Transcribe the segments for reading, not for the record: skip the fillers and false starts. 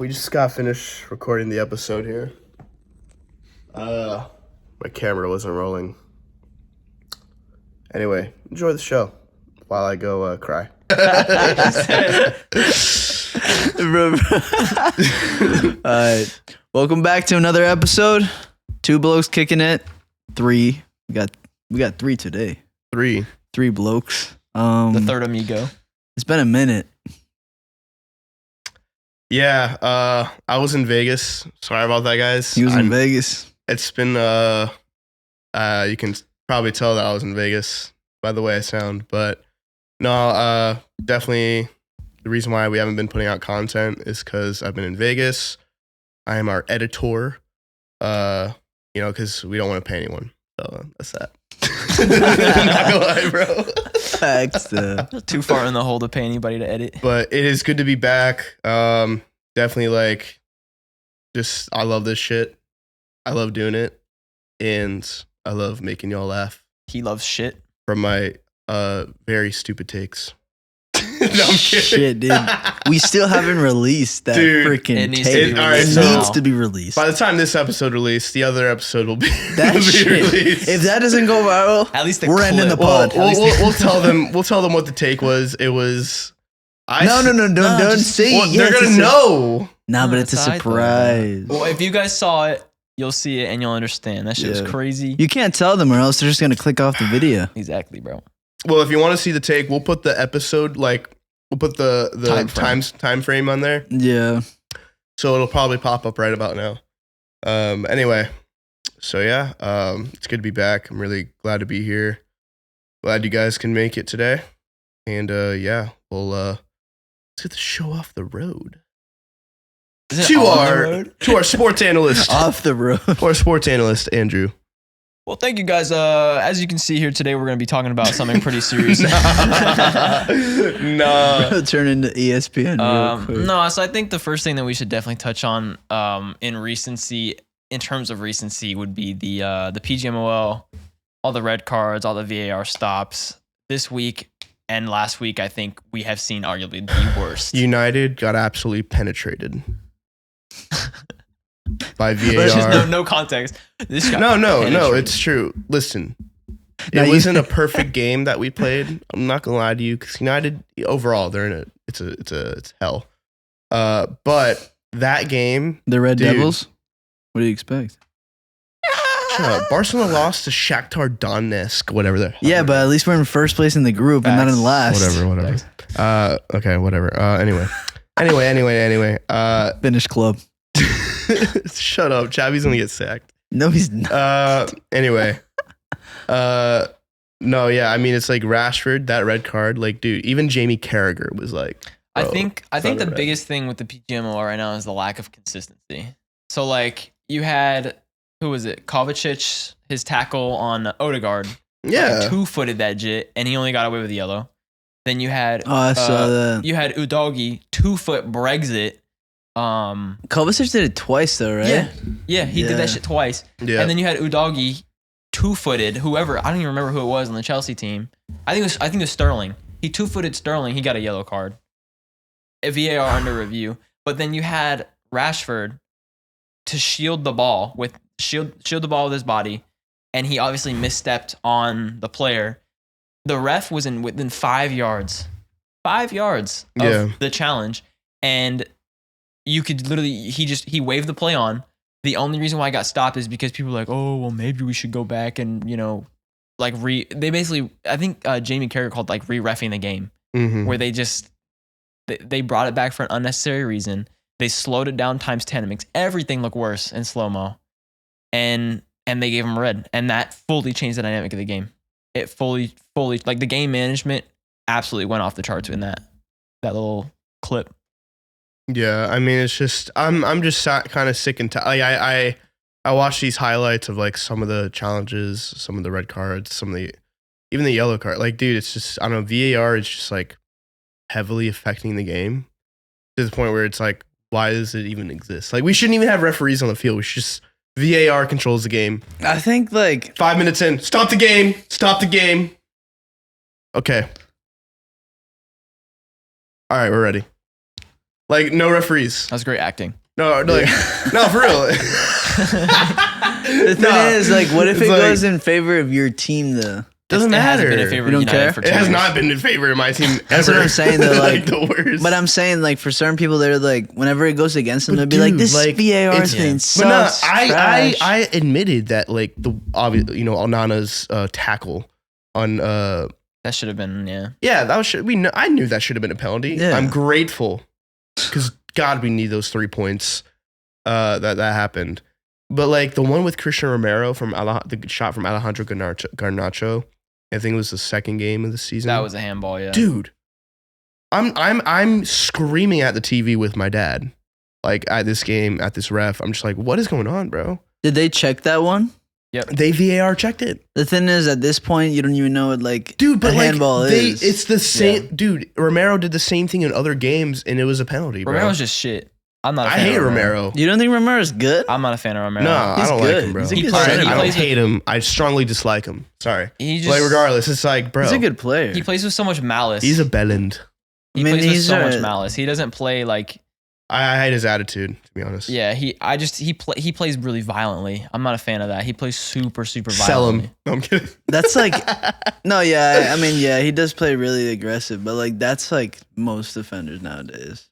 We just got finished recording the episode here. My camera wasn't rolling. Anyway, enjoy the show while I go cry. Alright. Welcome back to another episode. 2 blokes kicking it. 3. We got 3 today. 3 blokes. The third amigo. It's been a minute. Yeah, I was in Vegas. Sorry about that, guys. He was in Vegas. It's been you can probably tell that I was in Vegas by the way I sound, but no, definitely the reason why we haven't been putting out content is because I've been in Vegas. I am our editor, because we don't want to pay anyone. So that's that. Not gonna lie, bro. Facts. Too far in the hole to pay anybody to edit. But it is good to be back. Definitely I love this shit. I love doing it. And I love making y'all laugh. He loves shit. From my very stupid takes. No, I'm kidding. Shit, dude. We still haven't released that freaking it tape. needs To be released. By the time this episode released, the other episode will be, released. If that doesn't go viral, at least we're ending the pod. We'll tell them. We'll tell them what the take was. It was. No, don't say it. They're gonna know. Nah, but it's a surprise. Well, if you guys saw it, you'll see it and you'll understand. That shit was crazy. You can't tell them, or else they're just gonna click off the video. Exactly, bro. Well, if you want to see the take, we'll put the episode we'll put the time frame on there. Yeah. So it'll probably pop up right about now. Anyway, so yeah, it's good to be back. I'm really glad to be here. Glad you guys can make it today. And let's get the show off the road. To our sports analyst. Off the road. Our sports analyst, Andrew. Well, thank you guys. As you can see here today, we're going to be talking about something pretty serious. No. Turn into ESPN real quick. No, so I think the first thing that we should definitely touch on in terms of recency, would be the PGMOL, all the red cards, all the VAR stops. This week and last week, I think we have seen arguably the worst. United got absolutely penetrated. By VAR. There's just no context. No, it's true. Listen, it wasn't a perfect game that we played. I'm not gonna lie to you, because United overall it's hell. But that game, the Red Devils. What do you expect? Barcelona lost to Shakhtar Donetsk, whatever they're. Yeah, but at least we're in first place in the group and not in last. Whatever. Okay, whatever. Anyway. Finish club. Shut up. Xavi's gonna get sacked. No, he's not. Anyway. No, yeah. I mean, it's like Rashford, that red card. Like, dude, even Jamie Carragher was like. I think the biggest thing with the PGMOL right now is the lack of consistency. So, like, you had, who was it? Kovacic, his tackle on Odegaard. Yeah. 2-footed that jit, and he only got away with yellow. Then you had. I saw that. You had Udogie 2-foot Brexit. Kovacic did it twice though, right? Yeah, he did that shit twice. Yeah. And then you had Udogie 2-footed, whoever, I don't even remember who it was on the Chelsea team. I think it was Sterling. He 2-footed Sterling, he got a yellow card. A VAR under review. But then you had Rashford to shield the ball with his body, and he obviously misstepped on the player. The ref was within 5 yards. 5 yards of the challenge. And you could literally, he waved the play on. The only reason why I got stopped is because people were like, oh, well, maybe we should go back and, they basically, I think Jamie Carragher called re-reffing the game, where they brought it back for an unnecessary reason. They slowed it down times 10. It makes everything look worse in slow-mo. And they gave him red. And that fully changed the dynamic of the game. It fully, the game management absolutely went off the charts in that little clip. Yeah, I mean, it's just I'm just kind of sick and tired. I watched these highlights of some of the challenges, some of the red cards, even the yellow card. Like, dude, it's just, I don't know, VAR is just heavily affecting the game to the point where it's why does it even exist? We shouldn't even have referees on the field. We should just VAR controls the game. I think 5 minutes in, stop the game. Okay. All right, we're ready. Like no referees. That was great acting. No, like, no, for real. The thing is, like, what if it goes in favor of your team, though? Doesn't matter. It hasn't been in favor You of don't United care? for It 2 has years. not been in favor of my team ever. That's what I'm saying, though. Like, the worst. But I'm saying, like, for certain people, they're like, whenever it goes against them, they'll be like, dude, this like, VAR it's- thing But no, sucks. I admitted that like the obvious, Onana's tackle on That should have been, that was I knew that should have been a penalty. Yeah. I'm grateful because God, we need those 3 points. That happened, but like the one with Christian Romero from the shot from Alejandro Garnacho, I think it was the second game of the season. That was a handball, yeah. Dude, I'm screaming at the TV with my dad, like at this game, at this ref. I'm just like, what is going on, bro? Did they check that one? They VAR checked it. The thing is, at this point, you don't even know what, like, Dude, but a like handball is. it's the same. Dude, Romero did the same thing in other games, and it was a penalty, bro. Romero's just shit. I'm not a I fan hate of Romero. You don't think Romero's good? I'm not a fan of Romero. No, I He's don't good. like him, bro. He's a He good plays- center. he I don't plays with- hate him. I strongly dislike him. Sorry. He just, Like regardless, it's like, bro, He's a good player. he plays with so much malice. he's a bellend. He I mean, plays with he's so a- much malice. He doesn't play like, I hate his attitude, to be honest. yeah, he plays really violently. I'm not a fan of that. He plays super Sell violently. him. No, I'm kidding. That's like, no, yeah, I mean, yeah, he does play really aggressive, but like, that's like most defenders nowadays.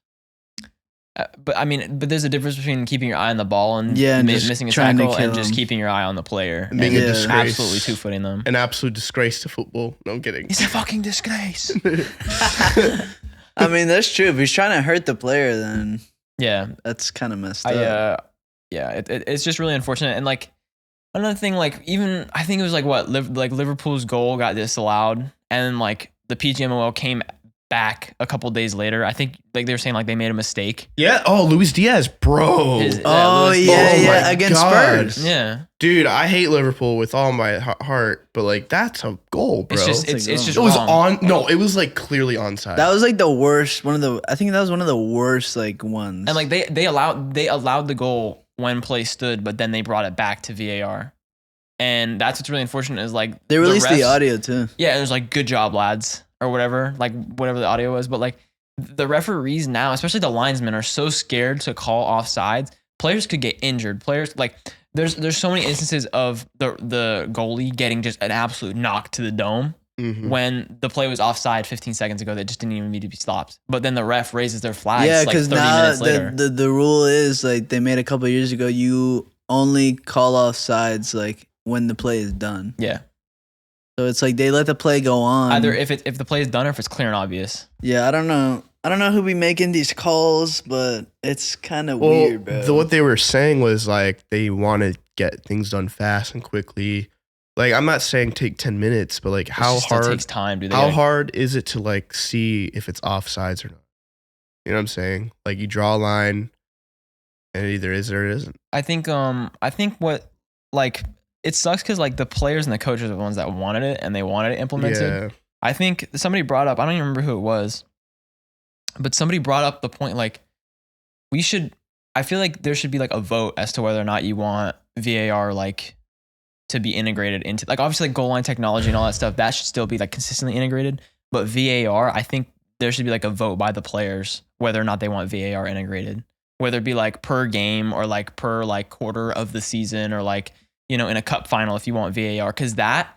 But I mean, there's a difference between keeping your eye on the ball and, Yeah, and just missing a trying to tackle and kill just him. keeping your eye on the player. And being Yeah. a disgrace. Absolutely two-footing them. An absolute disgrace to football. No, I'm kidding. He's a fucking disgrace. I mean, that's true. If he's trying to hurt the player, then Yeah. that's kind of messed up. It's just really unfortunate. And like another thing, like even I think it was like what Liverpool's goal got disallowed, and then like the PGMOL came back a couple days later. I think like they were saying like they made a mistake. Yeah. Oh, Luis Diaz, bro. Oh, Luis yeah, Diaz. yeah, my against God. Spurs. Yeah. Dude, I hate Liverpool with all my heart, but like that's a goal, bro. It's just It's a it's goal. just it was wrong. on. No, it was like clearly onside. That was like the worst. I think that was one of the worst like ones. And like they allowed the goal when play stood, but then they brought it back to VAR. And that's what's really unfortunate is like they released the refs- audio too. Yeah, it was like good job, lads, or whatever, like whatever the audio was. But like the referees now, especially the linesmen, are so scared to call offsides. Players could get injured. Players like there's so many instances of the goalie getting just an absolute knock to the dome Mhm. when the play was offside 15 seconds ago that just didn't even need to be stopped. But then the ref raises their flags Yeah, like because 30 now minutes later. the rule is like they made a couple of years ago. You only call off sides like when the play is done. Yeah. So it's like they let the play go on. Either if the play is done or if it's clear and obvious. Yeah, I don't know. I don't know who be making these calls, but it's kind of Well, weird, bro. what they were saying was like they want to get things done fast and quickly. Like I'm not saying take 10 minutes, but like It how just still hard takes time, dude. They how gotta- hard is it to like see if it's offsides or not? You know what I'm saying? Like you draw a line and it either is or it isn't. I think what like it sucks because like the players and the coaches are the ones that wanted it and they wanted it implemented. Yeah. I think somebody brought up, I don't even remember who it was, but somebody brought up the point like I feel like there should be like a vote as to whether or not you want VAR like to be integrated into like obviously like goal line technology and all that stuff that should still be like consistently integrated, but VAR I think there should be like a vote by the players whether or not they want VAR integrated, whether it be like per game or like per like quarter of the season or like in a cup final if you want VAR, because that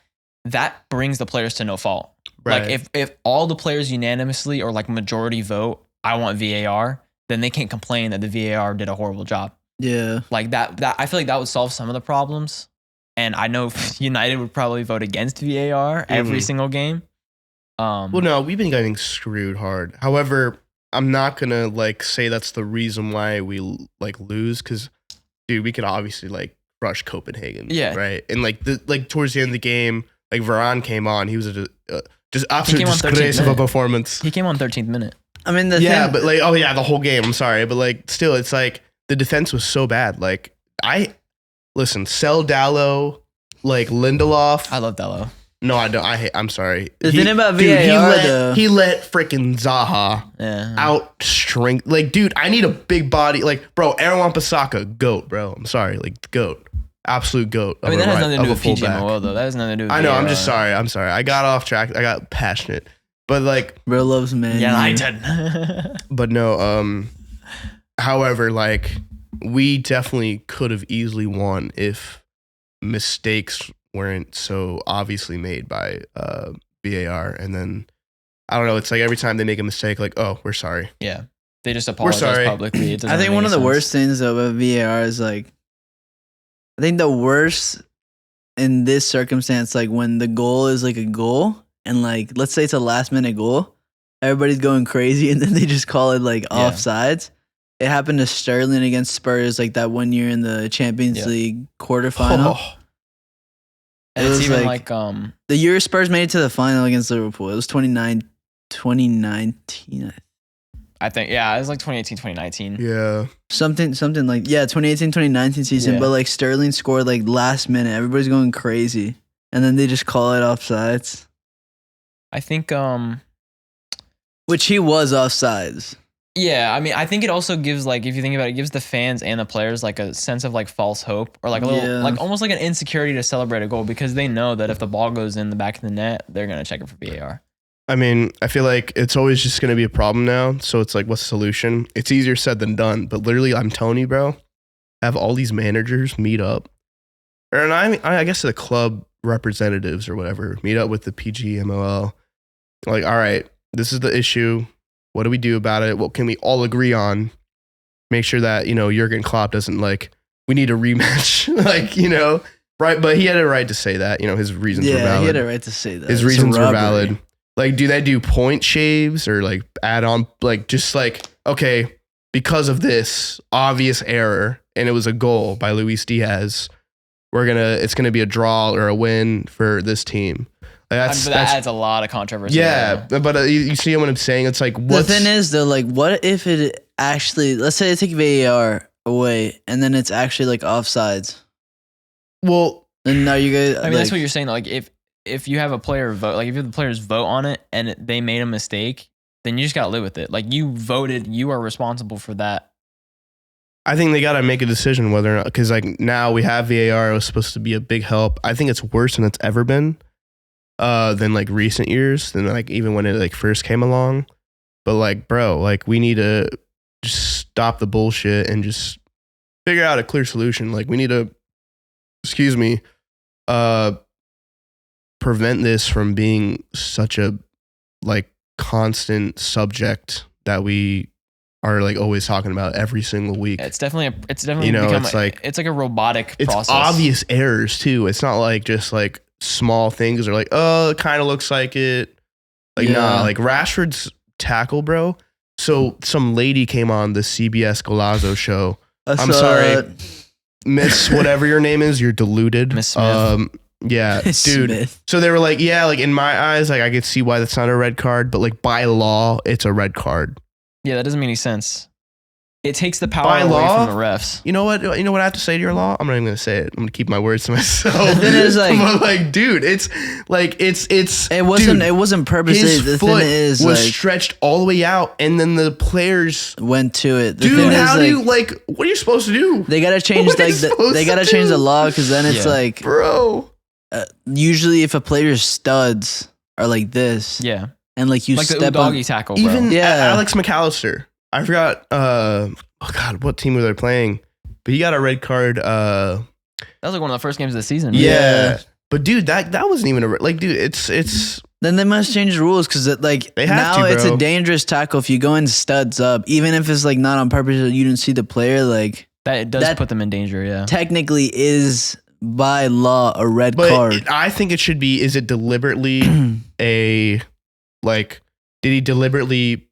brings the players to no fault. Right. Like if all the players unanimously or like majority vote I want VAR, then they can't complain that the VAR did a horrible job. yeah. Like that I feel like that would solve some of the problems. And I know United would probably vote against VAR every single game. Well, no, we've been getting screwed hard. However, I'm not gonna like say that's the reason why we like lose, because dude, we could obviously like crush Copenhagen. Yeah. Right. And like towards the end of the game, like Varane came on. He was just absolute came on 13th disgrace of a minute. performance. He came on 13th minute. I mean, Yeah, thing, but like, oh yeah, the whole game. I'm sorry, but like, still, it's like the defense was so bad. Like, listen, Sel Dallo, like Lindelof. I love Dello. No, I don't. I'm sorry. The thing about dude, VAR, though- he let freaking Zaha Yeah. out strength. Like, dude, I need a big body. Like, bro, Aaron Wan-Bissaka, GOAT, bro. I'm sorry, like GOAT, absolute GOAT. I mean, that has nothing to do of with a fullback. PGMOL though. That has nothing to do with I know. I'm VAR. just sorry. I'm sorry. I got off track. I got passionate, but like, bro loves man. United. but no. However, like we definitely could have easily won if mistakes weren't so obviously made by VAR. And then I don't know. It's like every time they make a mistake, like, oh, we're sorry. Yeah, they just We're apologize sorry. publicly. I think one of the worst things though about VAR is like, I think the worst in this circumstance, like when the goal is like a goal and like, let's say it's a last minute goal, everybody's going crazy and then they just call it like offsides. It happened to Sterling against Spurs like that one year in the Champions League quarterfinal. Oh. And it's even like the year Spurs made it to the final against Liverpool. It was 2019. I think, yeah, it was like 2018, 2019. Yeah. Something like, 2018, 2019 season. Yeah. But like Sterling scored like last minute. Everybody's going crazy. And then they just call it offsides. I think, which he was offsides. yeah, I mean, I think it also gives, like, if you think about it, it gives the fans and the players like a sense of like false hope or like a little, like almost like an insecurity to celebrate a goal because they know that if the ball goes in the back of the net, they're going to check it for VAR. I mean, I feel like it's always just going to be a problem now. So it's like, what's the solution? It's easier said than done. But literally, I'm telling you, bro, have all these managers meet up. And I guess the club representatives or whatever meet up with the PGMOL. Like, all right, this is the issue. What do we do about it? What can we all agree on? Make sure that, Jurgen Klopp doesn't like, we need a rematch. like, right. But he had a right to say that, his reasons were valid. Yeah, he had a right to say that. His reasons were valid. Like, do they do point shaves or like add on, like, just like, okay, because of this obvious error and it was a goal by Luis Diaz, it's going to be a draw or a win for this team. Like that adds a lot of controversy. Yeah, but you see what I'm saying? It's like, the thing is though, like, what if it actually, let's say they take VAR away and then it's actually like offsides? Well, then are you guys? I mean, that's what you're saying. Like, if you have a player vote, like if the players vote on it and they made a mistake, then you just gotta live with it. Like, you voted, you are responsible for that. I think they gotta make a decision whether or not, because like now we have VAR. It was supposed to be a big help. I think it's worse than it's ever been. Than like recent years, than like even when it like first came along. But like, bro, like we need to just stop the bullshit and just figure out a clear solution. Like we need to, prevent this from being such a like constant subject that we are like always talking about every single week. It's definitely it's like a robotic it's process. Obvious errors too. It's not like just like small things are like, oh, it kind of looks like it. Like, nah, like Rashford's tackle, bro. So some lady came on the CBS Golazo show. I'm sorry, Miss whatever your name is, you're deluded. Miss Smith. Yeah, dude. Smith. So they were like, yeah, like in my eyes, like I could see why that's not a red card, but like by law, it's a red card. Yeah, that doesn't make any sense. It takes the power By away law, from the refs. You know what? You know what I have to say to your law? I'm not even gonna say it. I'm gonna keep my words to myself. The thing is, like, but like, dude, it's like it's. It wasn't purposely. His the foot thing is, was like, stretched all the way out, and then the players went to it. The dude, thing how is, do you like? What are you supposed to do? They gotta change change the law because then it's like, bro. Usually, if a player's studs are like this, yeah, and like you like step the on doggy tackle, bro. Even Yeah. Alex McAllister. I forgot. Oh God, what team were they playing? But he got a red card. That was like one of the first games of the season. Yeah. But dude, that wasn't even like, dude, it's. Then they must change the rules because like They have now to, it's bro. a dangerous tackle if you go in studs up, even if it's like not on purpose or you didn't see the player. Like That it does That- put them in danger. Yeah. technically is by law a red But card. I think it should be. Is it deliberately did he deliberately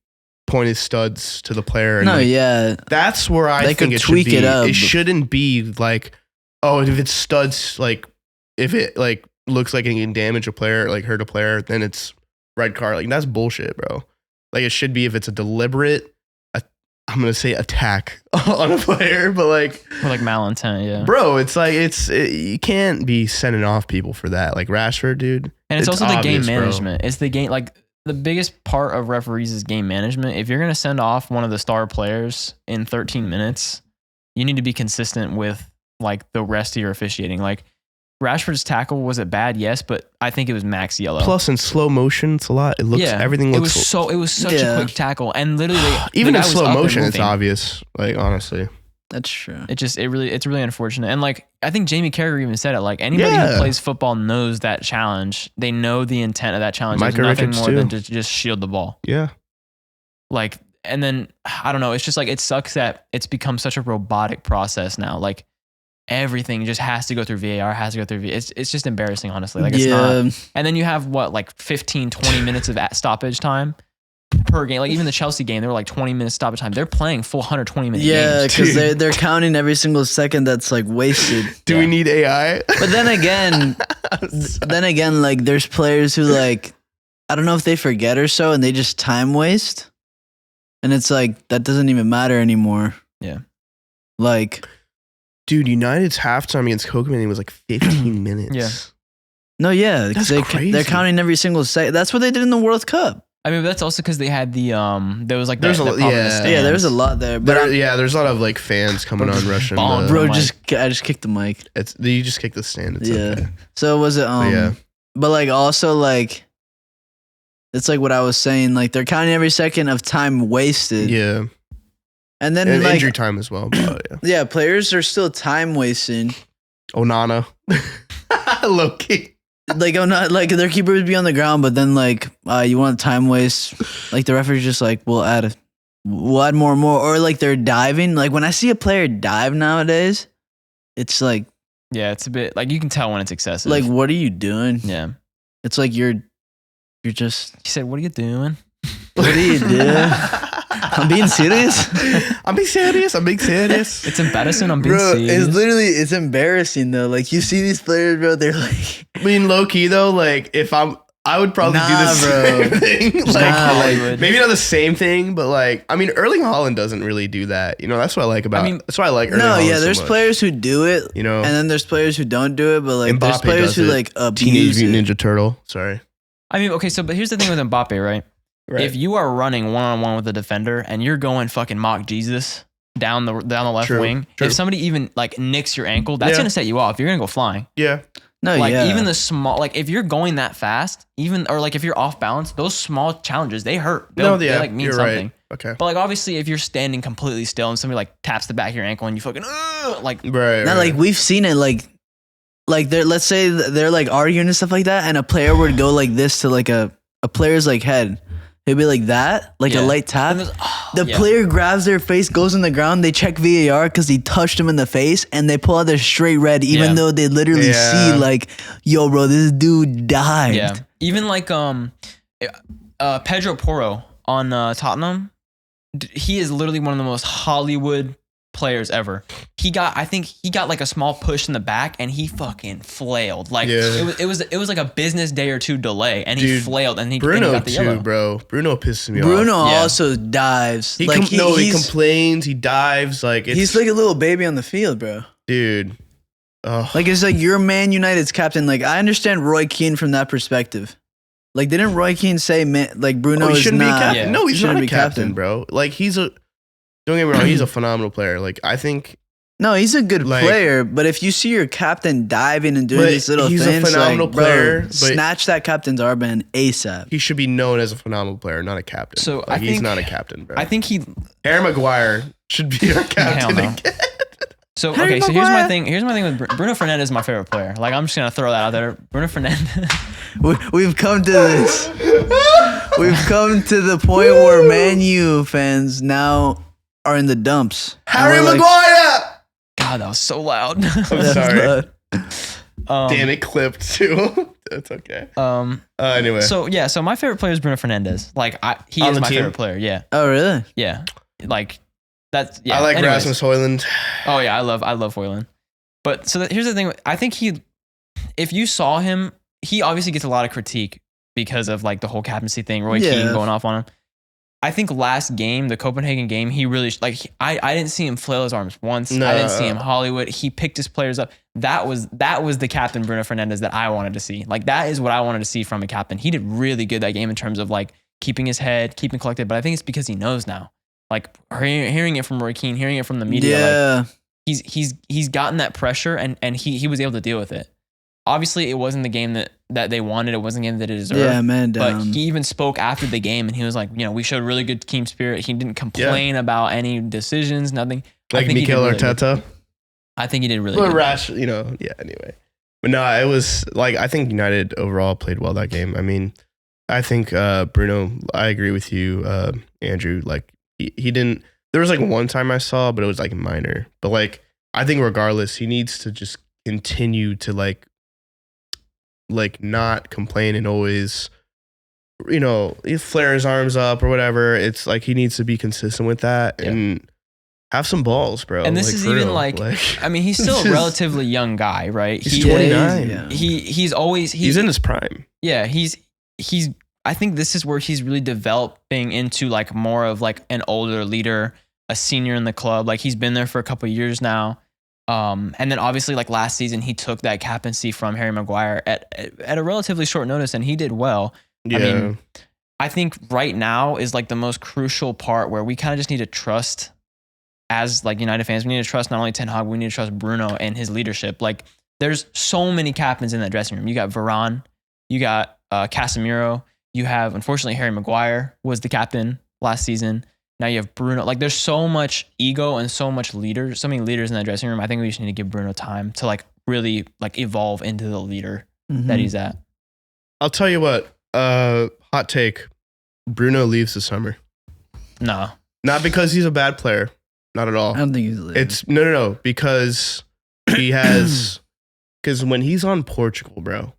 point his studs to the player? And No, like, yeah, that's where I They think could it tweak should be. it up. It shouldn't be like, oh, if it's studs, like if it like looks like it can damage a player, like hurt a player, then it's red card. Like that's bullshit, bro. Like it should be if it's a deliberate, I'm gonna say attack on a player, but like, Or like malintent. Yeah. bro, it's like you can't be sending off people for that. Like Rashford, dude. And it's also the game obvious, bro. management. It's the game, like the biggest part of referees is game management. If you're going to send off one of the star players in 13 minutes, you need to be consistent with like the rest of your officiating. Like Rashford's tackle, was it bad? Yes, but I think it was max yellow. Plus in slow motion, it's a lot. It looks everything looks it was such a quick tackle, and literally even in slow motion, it's obvious. Like honestly, that's true. It's really unfortunate, and like I think Jamie Carragher even said it. Like anybody who plays football knows that challenge. They know the intent of that challenge. It's nothing more than to just shield the ball. Yeah. Like, and then I don't know. It's just like it sucks that it's become such a robotic process now. Like. Everything just has to go through VAR, It's just embarrassing, honestly. Like it's not. And then you have what, like 15, 20 minutes of stoppage time per game. Like even the Chelsea game, they were like 20 minutes stoppage time. They're playing full 120 minute games. Yeah, because they're counting every single second that's like wasted. Do we need AI? But then again, like there's players who like, I don't know if they forget or so, and they just time waste. And it's like, that doesn't even matter anymore. Yeah. Like... Dude, United's halftime against Copenhagen was like 15 minutes. Yeah. No, yeah. That's crazy. They're counting every single second. That's what they did in the World Cup. I mean, that's also because they had the there was like there's the yeah, there's a lot there. But there's a lot of like fans coming on rushing. Bro, I just kicked the mic. You just kicked the stand. It's okay. So was it but like also like it's like what I was saying, like they're counting every second of time wasted. Yeah. And then and like injury time as well. But, yeah, players are still time wasting. Onana. Low key. Like like their keeper would be on the ground, but then like you want time waste, like the referee's just like we'll add more and more, or like they're diving. Like when I see a player dive nowadays, it's like it's a bit like you can tell when it's excessive. Like what are you doing? Yeah, it's like you're just. He said, "What are you doing? What are you doing?" I'm being serious. I'm being serious. It's embarrassing. I'm being serious. It's embarrassing though. Like you see these players, bro. They're like. I mean, low key though. Like I would probably do the same thing. Like maybe not the same thing, but like I mean, Erling Haaland doesn't really do that. You know, that's what I like about. That's why I like Erling Haaland. No, yeah. There's players who do it. You know, and then there's players who don't do it. But like, Mbappe there's players who like abuse Teenage Mutant Ninja Turtle. Sorry. I mean, okay. So, but here's the thing with Mbappe, right? Right. If you are running one-on-one with a defender and you're going fucking mock Jesus down the left wing, if somebody even like nicks your ankle, that's gonna set you off. You're gonna go flying. Yeah. No, like even the small, like if you're going that fast, or like if you're off balance, those small challenges they hurt. They like mean something. Right. Okay. But like obviously, if you're standing completely still and somebody like taps the back of your ankle and you fucking like like we've seen it like let's say they're like arguing and stuff like that, and a player would go like this to like a player's like head. It'd be like that, like a light tap. The player grabs their face, goes on the ground. They check VAR because he touched him in the face, and they pull out their straight red, even though they literally see like, yo, bro, this dude died. Yeah. Even like Pedro Porro on Tottenham, he is literally one of the most Hollywood players ever. I think he got like a small push in the back and he fucking flailed. Like it was like a business day or two delay and he flailed and he got the yellow. Bro. Bruno pisses me off. Bruno also dives. He complains, he dives, like he's like a little baby on the field, bro. Dude. Like it's like you're Man United's captain. Like I understand Roy Keane from that perspective. Like didn't Roy Keane say like Bruno shouldn't be captain? Yeah. No, he's not a captain, bro. Like don't get me wrong, he's a phenomenal player. Like I think he's a good player, but if you see your captain diving and doing these little things, he's a phenomenal player. Bro, snatch that captain's armband ASAP. He should be known as a phenomenal player, not a captain. So he's not a captain, bro. I think Harry Maguire should be our captain again. So here's my thing. Here's my thing with Bruno Fernandes is my favorite player. Like I'm just gonna throw that out there. Bruno Fernandes. We've come to this. We've come to the point where Man U fans now are in the dumps. Harry Maguire. God, that was so loud. I'm sorry. Damn, it clipped too. That's okay. Anyway. So my favorite player is Bruno Fernandes. Like he is my favorite player. Yeah. Oh really? Yeah. Like that's I like Rasmus Højlund. Oh yeah, I love Højlund. But so here's the thing. I think if you saw him, he obviously gets a lot of critique because of like the whole captaincy thing. Roy Keane going off on him. I think last game, the Copenhagen game, he really I didn't see him flail his arms once. No. I didn't see him Hollywood. He picked his players up. That was the captain Bruno Fernandes that I wanted to see. Like that is what I wanted to see from a captain. He did really good that game in terms of like keeping his head, keeping collected. But I think it's because he knows now. Like hearing it from Roy Keane, hearing it from the media. Yeah. Like, he's gotten that pressure and he was able to deal with it. obviously it wasn't the game that they wanted. It wasn't the game that it deserved. Yeah, man But down. he even spoke after the game and he was like, we showed really good team spirit. He didn't complain about any decisions, nothing. Like Mikel Arteta. I think he did really But good. rash, yeah, anyway. But no, it was like, I think United overall played well that game. I mean, I think Bruno, I agree with you, Andrew. Like, he didn't, there was like one time I saw, but it was like minor. But like, I think regardless, he needs to just continue to like not complain and always, he flare his arms up or whatever. It's like he needs to be consistent with that and have some balls, bro. And this is even real. I mean, he's still a relatively young guy, right? He's 29. Yeah. He's in his prime. Yeah, he's I think this is where he's really developing into like more of like an older leader, a senior in the club. Like he's been there for a couple of years now. And then obviously like last season he took that captaincy from Harry Maguire at a relatively short notice and he did well. Yeah. I mean, I think right now is like the most crucial part where we kind of just need to trust as like United fans. We need to trust not only Ten Hag, we need to trust Bruno and his leadership. Like there's so many captains in that dressing room. You got Varane, you got Casemiro, you have, unfortunately, Harry Maguire was the captain last season. Now you have Bruno. Like there's so much ego and so many leaders in that dressing room. I think we just need to give Bruno time to like really like evolve into the leader that he's at. I'll tell you what, hot take, Bruno leaves this summer. No. Not because he's a bad player. Not at all. I don't think he's leaving. It's no, because he has, because when he's on Portugal, bro,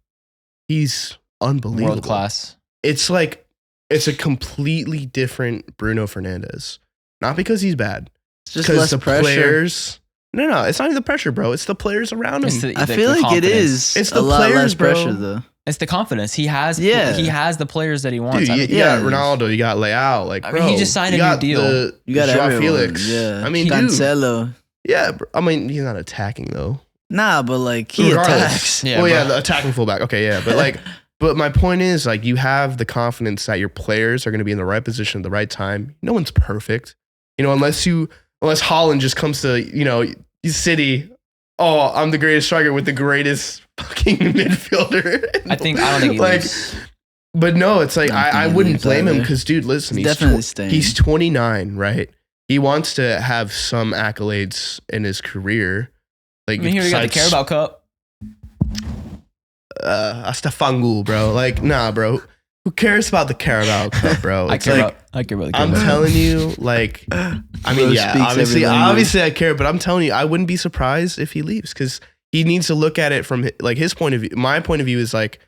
he's unbelievable. World class. It's like, it's a completely different Bruno Fernandes. Not because he's bad. It's just less the pressure. players. No, it's not even the pressure, bro. It's the players around him. I feel like it is. It's a the lot players, less bro. pressure though. It's the confidence. He has the players that he wants. Dude, I mean, you got Ronaldo, you got Leao. Like, I mean, bro, he just signed a new deal. You got Joao everyone. Felix. Yeah. I mean, dude. Cancelo. Yeah, bro. I mean, he's not attacking though. Nah, but like he Regardless. attacks. Yeah, Yeah, bro. the attacking fullback. Okay, yeah, but like, but my point is, like, you have the confidence that your players are going to be in the right position at the right time. No one's perfect, unless Haaland just comes to City. Oh, I'm the greatest striker with the greatest fucking midfielder. I don't think he like, leaves. but no, it's like I wouldn't blame him either. because, dude, listen, He's definitely staying. he's 29, right? He wants to have some accolades in his career. Like, I mean, here we got the Carabao Cup. Astafangul, bro. Like, nah, bro. Who cares about the Carabao Cup, bro? I care about the Carabao I'm Cup. telling you, like, I mean, Bro yeah, speaks every language. obviously I care, but I'm telling you, I wouldn't be surprised if he leaves because he needs to look at it from like his point of view. My point of view is like,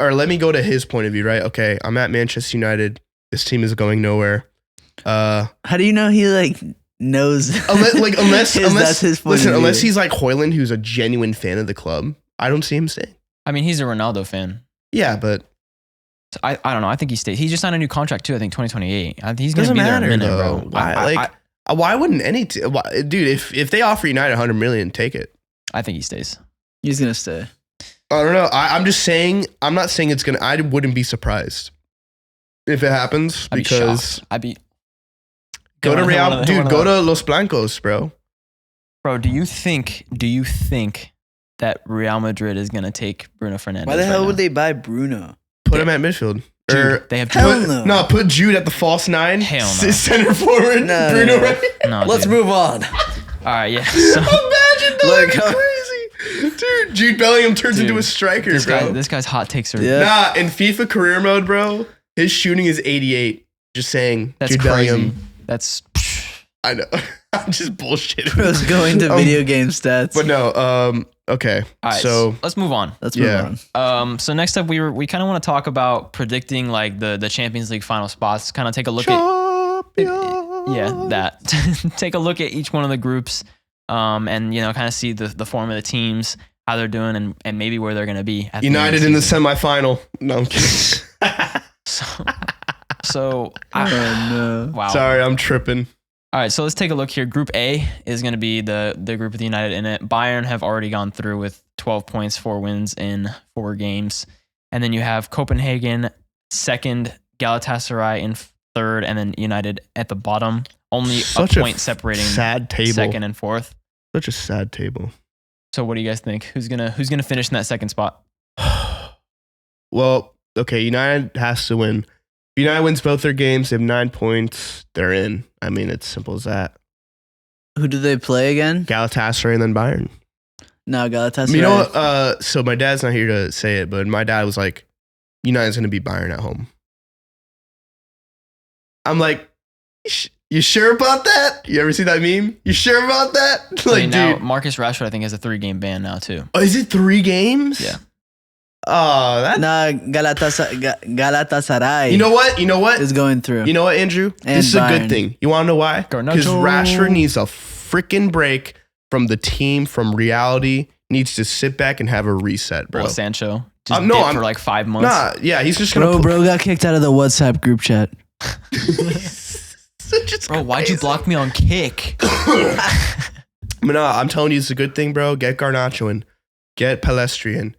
or let me go to his point of view, right? Okay, I'm at Manchester United. This team is going nowhere. How do you know he like knows? Unless that's his point listen, of view. unless he's like Højlund, who's a genuine fan of the club, I don't see him staying. I mean, he's a Ronaldo fan. Yeah, but I don't know. I think he stays. He just signed a new contract too. I think 2028. He's going to doesn't be there matter in a minute, though. bro. Why wouldn't dude? If they offer United 100 million, take it. I think he stays. He's gonna stay. I don't know. I'm just saying. I'm not saying it's gonna. I wouldn't be surprised if it happens I'd be because shocked. I'd be. go to Real, dude. Go to to Los Blancos, bro. Bro, do you think that Real Madrid is going to take Bruno Fernandes? Why the hell would they buy Bruno? Put him at midfield. Jude, they have Hell Jude. no. Put Jude at the false 9. Hell no. Center forward. No, Bruno no. right. No, Let's dude. move on. All right, yeah. So, Imagine, dog, Look, that'd be crazy. Dude, Jude Bellingham turns Dude, into a striker, bro. this guy's hot takes are. Yeah. Nah, in FIFA career mode, bro, his shooting is 88. Just saying. That's Jude crazy. Bellingham. That's. I know. I'm just bullshitting. Bro's going to video game stats. But no, okay. All right, So let's move on. Let's move yeah. on. So next up, we kind of want to talk about predicting like the Champions League final spots. Kind of take a look at that. Take a look at each one of the groups, and kind of see the form of the teams, how they're doing, and maybe where they're going to be. At United the in end the of semifinal. No, I'm kidding. So no. wow. Sorry, I'm tripping. All right, so let's take a look here. Group A is going to be the group with United in it. Bayern have already gone through with 12 points, 4 wins in 4 games. And then you have Copenhagen second, Galatasaray in third, and then United at the bottom. Only Such a point separating sad table. second and fourth. Such a sad table. So what do you guys think? Who's gonna finish in that second spot? Well, okay, United has to win. If United wins both their games, they have 9 points. They're in. I mean, it's simple as that. Who do they play again? Galatasaray and then Bayern. No, Galatasaray. You know what? So my dad's not here to say it, but my dad was like, United's going to beat Bayern at home. I'm like, you sure about that? You ever see that meme? You sure about that? Like, now, dude. Marcus Rashford, I think, has a 3-game ban now, too. Oh, is it 3 games? Yeah. Oh, that. Nah, Galatasaray. You know what? Is going through. You know what, Andrew? And this is a Bayern. good thing. You want to know why? Because Rashford needs a freaking break from the team, from reality. Needs to sit back and have a reset, bro. Well, Sancho just no, dipped for like 5 months. Nah, yeah, he's just gonna. Bro got kicked out of the WhatsApp group chat. Bro, why'd you block me on Kick? I'm telling you, it's a good thing, bro. Get Garnacho in, get Palestrian,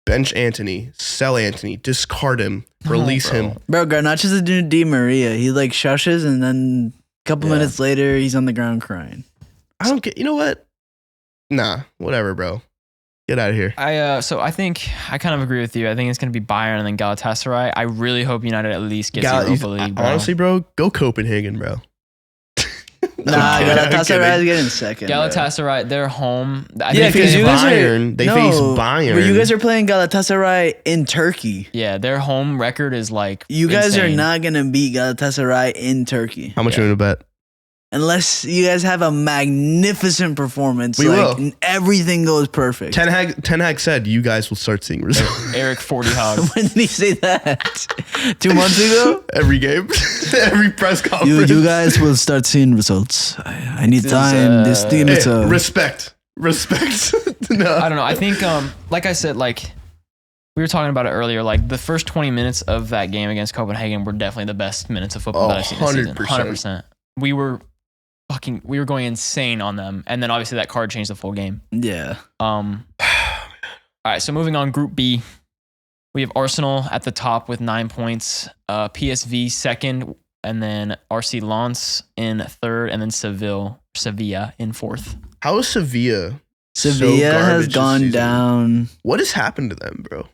bench Anthony, sell Anthony, discard him, release him. Bro, Garnacho's a new Di Maria. He like shushes and then a couple minutes later he's on the ground crying. I don't get. You know what? Nah, whatever, bro. Get out of here. So I think I kind of agree with you. I think it's going to be Bayern and then Galatasaray. I really hope United at least gets Europa League, bro. Honestly, bro, go Copenhagen, bro. Nah, Galatasaray is getting second. Galatasaray, they're home. They face Bayern. They face Bayern. But you guys are playing Galatasaray in Turkey. Yeah, their home record is like You guys insane. are not going to beat Galatasaray in Turkey. How much are you going to bet? Unless you guys have a magnificent performance. We will. Everything goes perfect. Ten Hag said you guys will start seeing results. Eric 40 Hog. When did he say that? 2 months ago? Every game. Every press conference. You guys will start seeing results. I need time. This team is respect. No. I don't know. I think, like I said, like we were talking about it earlier, like the first 20 minutes of that game against Copenhagen were definitely the best minutes of football that I've seen this season. 100%. We were going insane on them. And then obviously that card changed the full game. Yeah. All right, so moving on, Group B. We have Arsenal at the top with 9 points, PSV second, and then RC Lens in third, and then Sevilla in fourth. How is Sevilla? Sevilla has gone down. What has happened to them, bro?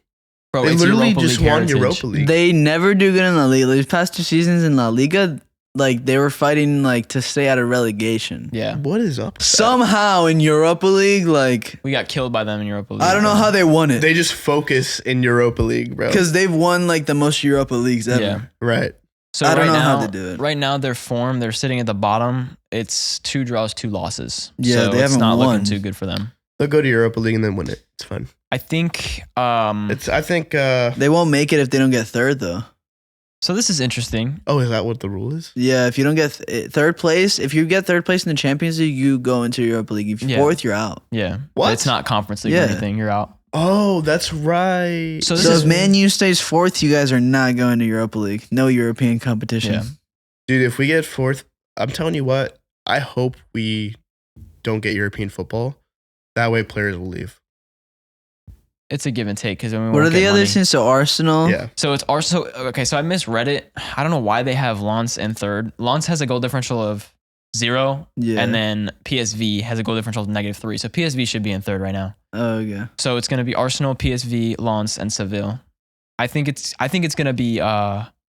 Bro, They literally just won Europa League. They never do good in La Liga. These past 2 seasons in La Liga, like they were fighting like to stay out of relegation. Yeah. What is up with Somehow in Europa League, like we got killed by them in Europa League. I don't know how they won that? it. They just focus in Europa League, bro. Because they've won like the most Europa Leagues ever. Yeah. Right. So I don't know now, how they do it. Right now, their form, they're sitting at the bottom. It's 2 draws, 2 losses. Yeah, so they it's haven't not won. looking too good for them. They'll go to Europa League and then win it. It's fun. I think. I think. They won't make it if they don't get third though. So this is interesting. Oh, is that what the rule is? Yeah, if you don't get third place, if you get third place in the Champions League, you go into Europa League. If you're fourth, you're out. Yeah. What? It's not Conference League or anything. You're out. Oh, that's right. So if Man U stays fourth, you guys are not going to Europa League. No European competition. Yeah. Dude, if we get fourth, I'm telling you what, I hope we don't get European football. That way players will leave. It's a give and take because what are the other teams? So Arsenal. Yeah. So it's Arsenal. Okay, so I misread it. I don't know why they have Lens in third. Lens has a goal differential of 0, and then PSV has a goal differential of -3. So PSV should be in third right now. Oh yeah. So it's going to be Arsenal, PSV, Lens, and Seville. I think it's going to be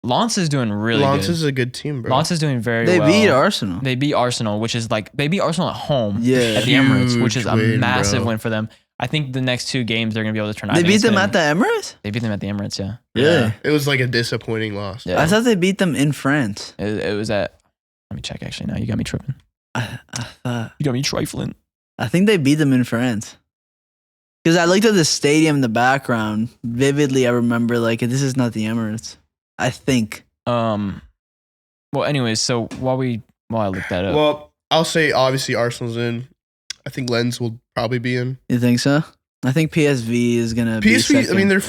Lens is doing really good. Lens is a good team, bro. Lens is doing very well. well. They beat Arsenal. They beat Arsenal, which is like they beat Arsenal at home at the Emirates, which is a massive win for them. I think the next 2 games they're going to be able to turn out. They beat them at the Emirates? They beat them at the Emirates, yeah. Really? It was like a disappointing loss. Yeah. I thought they beat them in France. It was at, let me check actually now. You got me tripping. I thought. You got me trifling. I think they beat them in France. Because I looked at the stadium in the background. Vividly, I remember like this is not the Emirates. I think. Well, anyways, so while I look that up. Well, I'll say obviously Arsenal's in. I think Lens will probably be in. You think so? I think PSV is gonna be second. I mean, their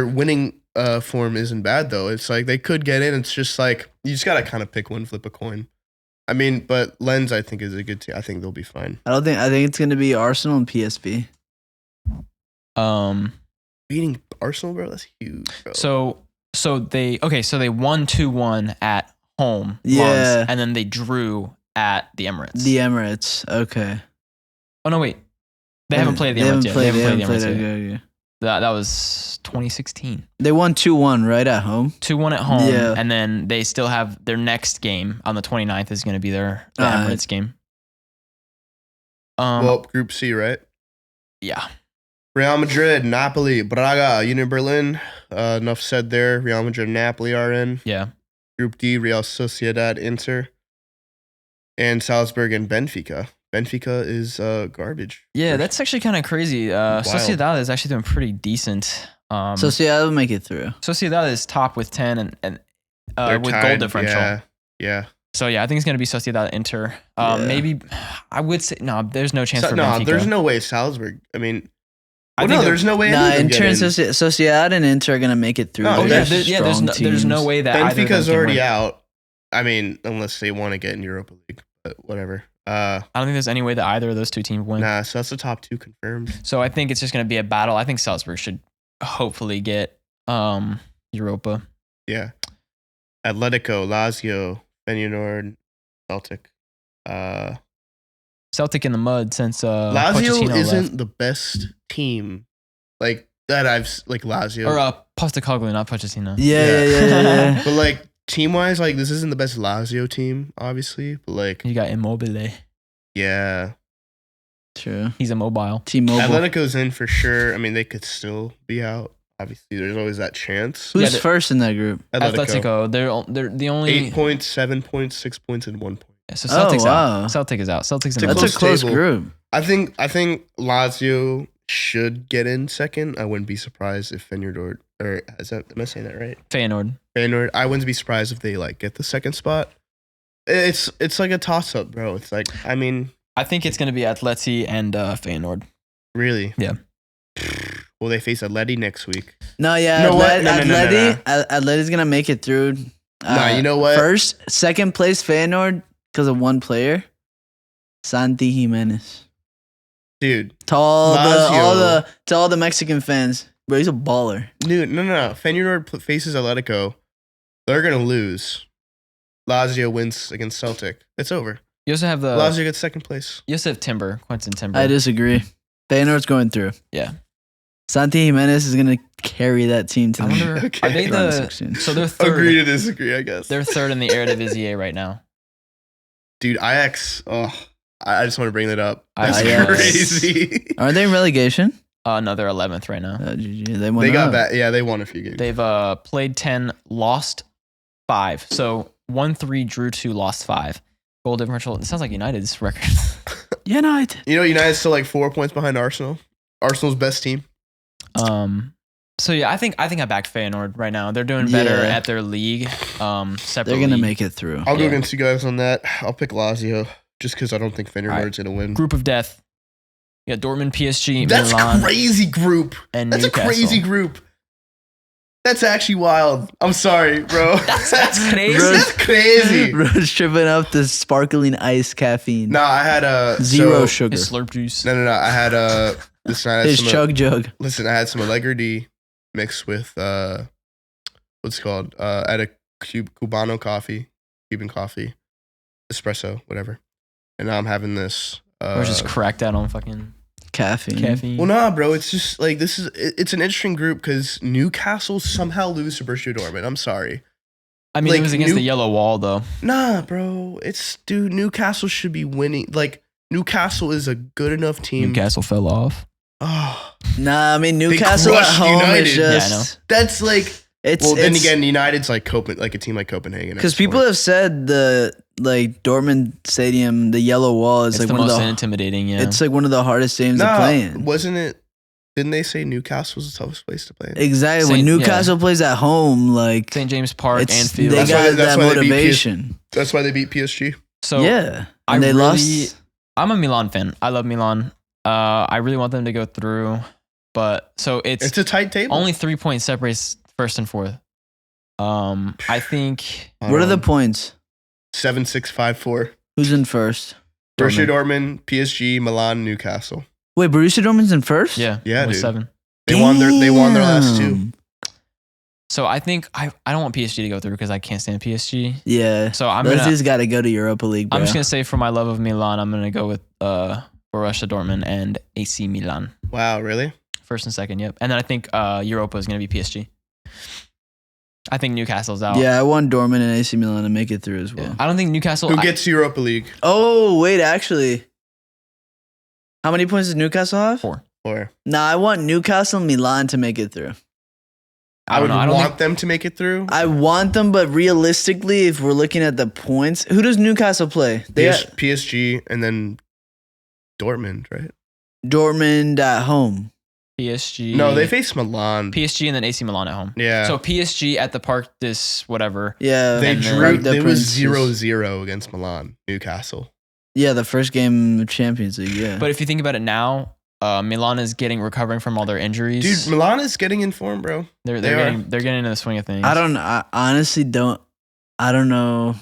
winning form isn't bad though. It's like they could get in. It's just like you just gotta kind of pick one, flip a coin. I mean, but Lens I think is a good team. I think they'll be fine. I think it's gonna be Arsenal and PSV. Beating Arsenal, bro, that's huge, bro. So they won 2-1 at home. Yeah. Lens, and then they drew at the Emirates. The Emirates. Okay. Oh no, wait. They haven't played the Emirates yet. They haven't the played Emirates yet. okay. That was 2016. They won 2-1 right at home. 2-1 at home, Yeah. and then they still have their next game on the 29th is going to be the Emirates game. Well, Group C, right? Yeah. Real Madrid, Napoli, Braga, Union Berlin. Enough said there. Real Madrid and Napoli are in. Yeah. Group D, Real Sociedad, Inter. And Salzburg and Benfica. Benfica is garbage. Yeah, that's actually kind of crazy. Sociedad is actually doing pretty decent. Sociedad will make it through. Sociedad is top with 10 and They're with tied, goal differential. Yeah. So yeah, I think it's going to be Sociedad Inter. Maybe I would say no. There's no chance for No, Benfica. there's no way Salzburg. I mean, I think there's no way. Nah, any of them Inter get and in. Sociedad and Inter are gonna make it through. No, They're there's strong no teams. way that either of them Benfica's can already win. out. I mean, unless they want to get in Europa League, but whatever. I don't think there's any way that either of those two teams win. Nah, so that's the top two confirmed. So I think it's just going to be a battle. I think Salzburg should hopefully get Europa. Yeah. Atletico, Lazio, Feyenoord, Celtic. Celtic in the mud since Lazio Pochettino isn't left. the best team like that. Like Lazio, Or Postecoglou, not Pochettino. Yeah. but like team wise, like this isn't the best Lazio team, obviously. But like, You got Immobile. yeah, True. He's immobile. T-Mobile. Atletico's in for sure. I mean, they could still be out. Obviously, there's always that chance. Who's Yeah, first in that group? Atletico. They're the only 8 points, 7 points, 6 points, and 1 point. So Celtic's wow. out. Celtic is out. Celtic's in It's the That's a mud. close close table. group. I think Lazio should get in second. I wouldn't be surprised if Feyenoord or am I saying that right? Feyenoord. I wouldn't be surprised if they like get the second spot. It's like a toss up, bro. It's like, I mean, I think it's going to be Atleti and Feyenoord. really? Yeah. Will they face Atleti next week? No, yeah. No, what? No. Atleti's gonna make it through. Nah, you know what? Second place Feyenoord because of one player, Santi Jimenez. Dude, To all Lazio. the Mexican fans, bro, he's a baller. dude, no. Feyenoord faces Atletico. They're gonna lose. Lazio wins against Celtic. It's over. You also have Lazio gets second place. You also have Timber, Quentin Timber. I disagree. Feyenoord's going through. Yeah. Santi Jimenez is gonna carry that team to I the wonder, Okay. are they round of the 16. so they're third? Agree to disagree, I guess. They're third in the Eredivisie right now. Dude, Ajax. Oh, I just want to bring that up. That's Ajax. crazy. Are they in relegation? No, they're 11th right now. GG. They won. They got up. back. Yeah, they won a few games. They've played 10, lost 5. So 1-3, drew 2, lost 5. Goal differential. It sounds like United's record. United. You know, United's still like 4 points behind Arsenal. Arsenal's best team. So yeah, I think I back Feyenoord right now. They're doing better Yeah. at their league. Separate. They're gonna make it through. I'll go Yeah. against you guys on that. I'll pick Lazio just because I don't think Feyenoord's Alright. gonna win. Group of death. You got Dortmund, PSG, That's Milan, crazy group. and That's Newcastle. a crazy group. That's actually wild. I'm sorry, bro. That's crazy. That's crazy. Bro's tripping up the sparkling ice caffeine. No, I had Zero sugar. His slurp juice. No. I had listen, I had His some, chug jug. Listen, I had some Allegri mixed with what's it called? I had a Cubano coffee, Cuban coffee, espresso, whatever. And now I'm having this. Or just cracked out on fucking Caffeine. caffeine. Well, nah, bro. It's just like it's an interesting group because Newcastle somehow lose to Borussia Dortmund. I'm sorry. I mean, like, it was against the yellow wall though. Nah, bro. Dude, Newcastle should be winning. Like, Newcastle is a good enough team. Newcastle fell off. Oh, Nah, I mean Newcastle at crushed home United. is Yeah, I just. that's like. It's Well, then it's- again, United's like a team like Copenhagen. because people have said the Dortmund Stadium, the yellow wall is It's like the one of most the. intimidating. Yeah. It's like one of the hardest stadiums to play in. wasn't it? Didn't they say Newcastle's the toughest place to play in? Exactly. When Saint- yeah. Newcastle plays at home, like St. James Park, it's, Anfield. they That's why- got that why they beat motivation. That's why they beat PSG. So Yeah, I and they really, lost. I'm a Milan fan. I love Milan. I really want them to go through, but so It's a tight table. only 3 points separates first and fourth. I think What are the points? 7, 6, 5, 4? Who's in first? Borussia Dortmund, PSG, Milan, Newcastle. Wait, Borussia Dortmund's in first? yeah, Yeah, with dude. 7. They won their last two. Damn. So I think I don't want PSG to go through because I can't stand PSG. Yeah. So I'm Those gonna dudes got to go to Europa League, bro. I'm just gonna say for my love of Milan, I'm gonna go with Borussia Borussia Dortmund, and AC Milan. Wow, really? First and second, yep. And then I think Europa is going to be PSG. I think Newcastle's out. Yeah, I want Dortmund and AC Milan to make it through as well. Yeah. I don't think Newcastle... Who gets Europa League? Oh, wait, actually. How many points does Newcastle have? 4. Nah, I want Newcastle and Milan to make it through. I would want them to make it through. I want them, but realistically, if we're looking at the points, who does Newcastle play? They got PSG and then Dortmund, right? Dortmund at home. PSG. No, they face Milan. PSG and then AC Milan at home. Yeah. So PSG at the Parc des whatever. Yeah. They and drew. then- It was 0-0 against Milan, Newcastle. Yeah, the first game of Champions League, yeah. But if you think about it now, Milan is recovering from all their injuries. Dude, Milan is getting in form, bro. They're getting into the swing of things. I honestly don't know.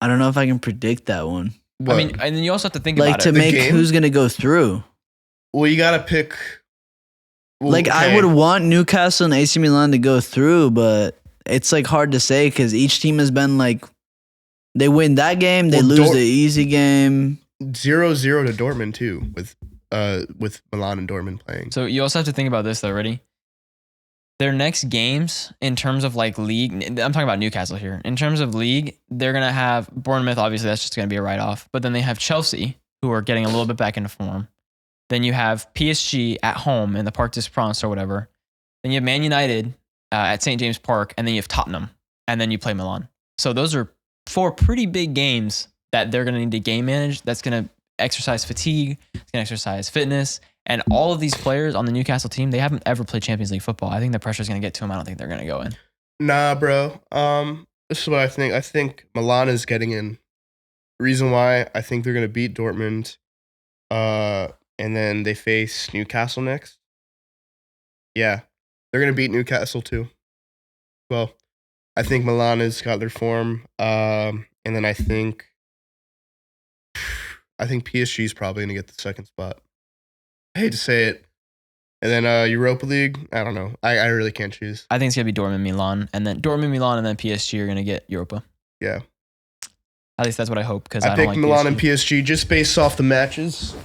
I don't know if I can predict that one. What? I mean, and then you also have to think Like about to it. make game? who's gonna go through. Well, you gotta pick. Well, Like I would want Newcastle and AC Milan to go through, but it's like hard to say because each team has been like, they win that game, they Well, lose the easy game. 0-0 to Dortmund too, with Milan and Dortmund playing. So you also have to think about this though, ready? Their next games in terms of like league, I'm talking about Newcastle here. In terms of league, they're going to have Bournemouth, obviously that's just going to be a write-off. But then they have Chelsea, who are getting a little bit back into form. Then you have PSG at home in the Parc des Princes or whatever. Then you have Man United at St. James Park, and then you have Tottenham, and then you play Milan. So those are 4 pretty big games that they're going to need to game manage. That's going to exercise fatigue. It's going to exercise fitness. And all of these players on the Newcastle team, they haven't ever played Champions League football. I think the pressure is going to get to them. I don't think they're going to go in. Nah, bro. This is what I think. I think Milan is getting in. Reason why I think they're gonna beat Dortmund, and then they face Newcastle next. Yeah, they're gonna beat Newcastle too. Well, I think Milan has got their form, and then I think PSG is probably gonna get the second spot. I hate to say it. And then Europa League, I don't know. I really can't choose. I think it's going to be Dortmund, Milan, and then PSG are going to get Europa. Yeah. At least that's what I hope, because I don't picked like Milan PSG. and PSG just based off the matches.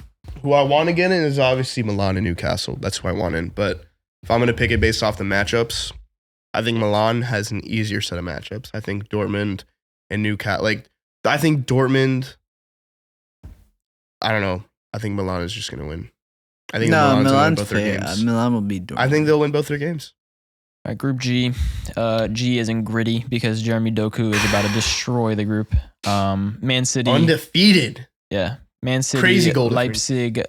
Who I want to get in is obviously Milan and Newcastle. That's who I want in. But if I'm going to pick it based off the matchups, I think Milan has an easier set of matchups. I think Dortmund and Newcastle, I think Dortmund, I don't know. I think Milan is just going to win. I think Milan's going to win both their games. Milan will beat Dortmund. I think they'll win both their games. All right, Group G. G is in gritty because Jeremy Doku is about to destroy the group. Man City. Undefeated. Yeah. Man City, Crazy goal difference. Leipzig,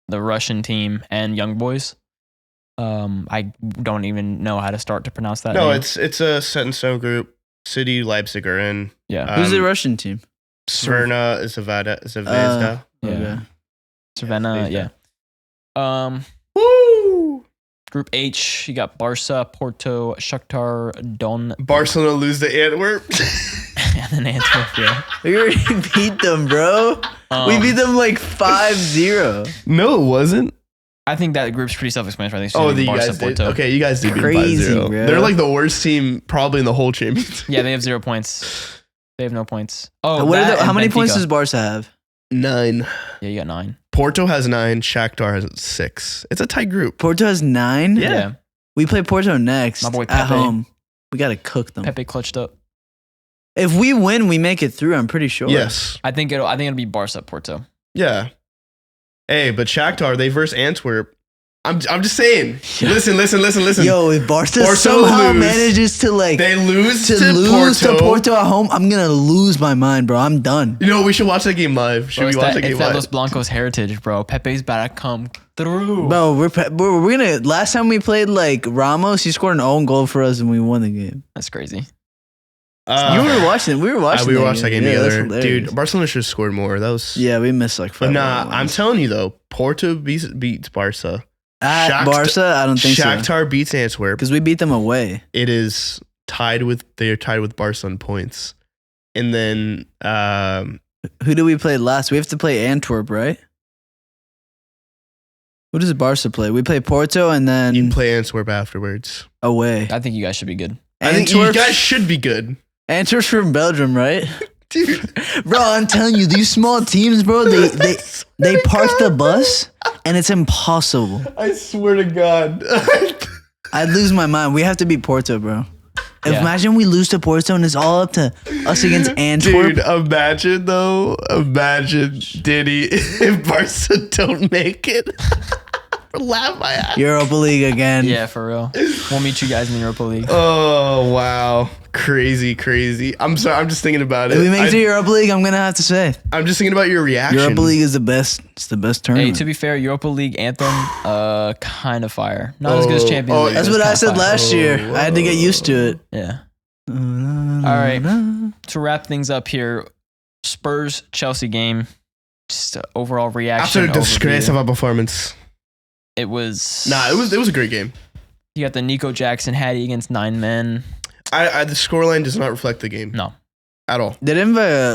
the Russian team, and Young Boys. I don't even know how to start to pronounce that No, name. it's a set in stone group. City, Leipzig are in. Yeah. Who's the Russian team? Cerna, Zvezda. Yeah. Okay. Savannah, yeah. Woo! Group H, you got Barca, Porto, Shakhtar, Don, Barcelona lose to Antwerp. and then Antwerp, yeah. We already beat them, bro. We beat them like 5-0. No, it wasn't. I think that group's pretty self-explanatory. I think Oh, it's you Barca, guys did. Porto. Okay, you guys did beat Crazy, 5-0. bro. They're like the worst team probably in the whole championship. Yeah, they have 0 points. They have no points. Oh, How many points Benfica. does Barca have? 9. Yeah, you got 9. Porto has 9. Shakhtar has 6. It's a tight group. Porto has 9? Yeah. We play Porto next My boy at Pepe. home. We got to cook them. Pepe clutched up. If we win, we make it through, I'm pretty sure. Yes. I think it'll be Barca, Porto. Yeah. Hey, but Shakhtar, they verse Antwerp. I'm just saying. Yeah. Listen. Yo, if Barca Porto somehow lose. manages to They lose to Porto at home, I'm going to lose my mind, bro. I'm done. You know, we should watch that game live. Should Bro, we watch that game it's that live? Los Blancos heritage, bro. Pepe's about to come through. Bro, we're going to... Last time we played, like, Ramos, he scored an own goal for us and we won the game. That's crazy. You were watching. We were watching. We were watching that game Yeah, that's together. hilarious. Dude, Barcelona should have scored more. That was... Yeah, we missed like 5. But nah, I'm telling you though, Porto beats Barca. At Barca, I don't think so. Shakhtar beats Antwerp. Because we beat them away. It is they're tied with Barca on points. And then Who do we play last? We have to play Antwerp, right? Who does Barca play? We play Porto and then you play Antwerp afterwards. away. I think you guys should be good. I think you Antwerp, guys should be good. Antwerp's from Belgium, right? Dude, Bro, I'm telling you, these small teams, bro, they park the bus and it's impossible. I swear to God. I'd lose my mind. We have to beat Porto, bro. Yeah. Imagine we lose to Porto and it's all up to us against Antwerp. Dude, imagine Diddy, if Barca don't make it. Laugh my ass. Europa League again. Yeah, for real. We'll meet you guys in the Europa League. Oh, wow. Crazy. I'm sorry. I'm just thinking about it. If we make it to Europa League, I'm going to have to say. I'm just thinking about your reaction. Europa League is the best. It's the best tournament. Hey, to be fair, Europa League anthem, kind of fire. Not as good as Champions League. That's but what I it's said kinda fire. last year. I had to get used to it. Yeah. All right. To wrap things up here, Spurs Chelsea game. Just overall reaction. After the disgrace overview. of our performance. It was. Nah, it was a great game. You got the Nico Jackson Hattie against 9 men. The scoreline does not reflect the game. No. At all. Didn't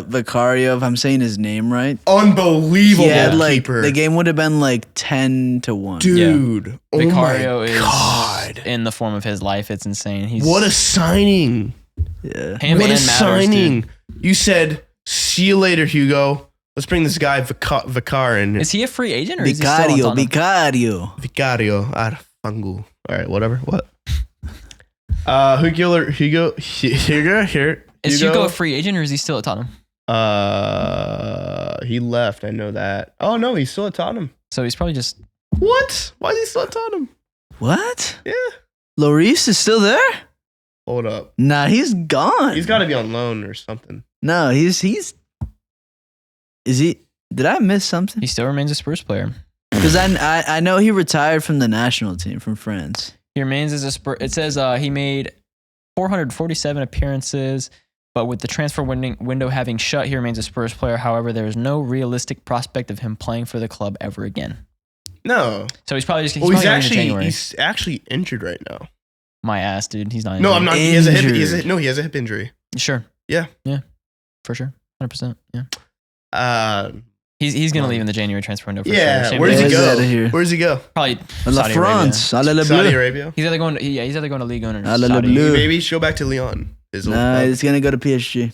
Vicario, if I'm saying his name right, Unbelievable keeper. keeper. The game would have been like 10-1. Dude. Oh Vicario my is God. in the form of his life. It's insane. He's What a signing. Yeah. him What and a Matters, signing. dude. You said, see you later, Hugo. Let's bring this guy Vicar in. Is he a free agent or is he still on Tottenham? Vicario. Vicario Arfangu. All right, whatever. What? Hugo here. Is Hugo a free agent or is he still at Tottenham? He left. I know that. Oh no, he's still at Tottenham. So he's probably just. What? Why is he still at Tottenham? What? Yeah. Lloris is still there? Hold up. Nah, he's gone. He's got to be on loan or something. No, he's. Is he? Did I miss something? He still remains a Spurs player. Because I know he retired from the national team from France. He remains as a Spurs. It says he made 447 appearances, but with the transfer window having shut, he remains a Spurs player. However, there is no realistic prospect of him playing for the club ever again. No. So he's probably just. Well, He's January. he's actually injured right now. My ass, dude. He's not. No, injured. I'm not. He has a hip. Injured. He has a hip injury. Sure. Yeah. For sure. 100%. Yeah. He's Gonna leave in the January transfer window. For yeah. sure. Where does he Get outta go? here. Where does he go? Probably La Saudi France. Arabia. Allez le Saudi bleu. Arabia. He's either going to Ligue 1 or Allez le Saudi. bleu. Maybe show back to Lyon. His old Nah, club. he's going to go to PSG.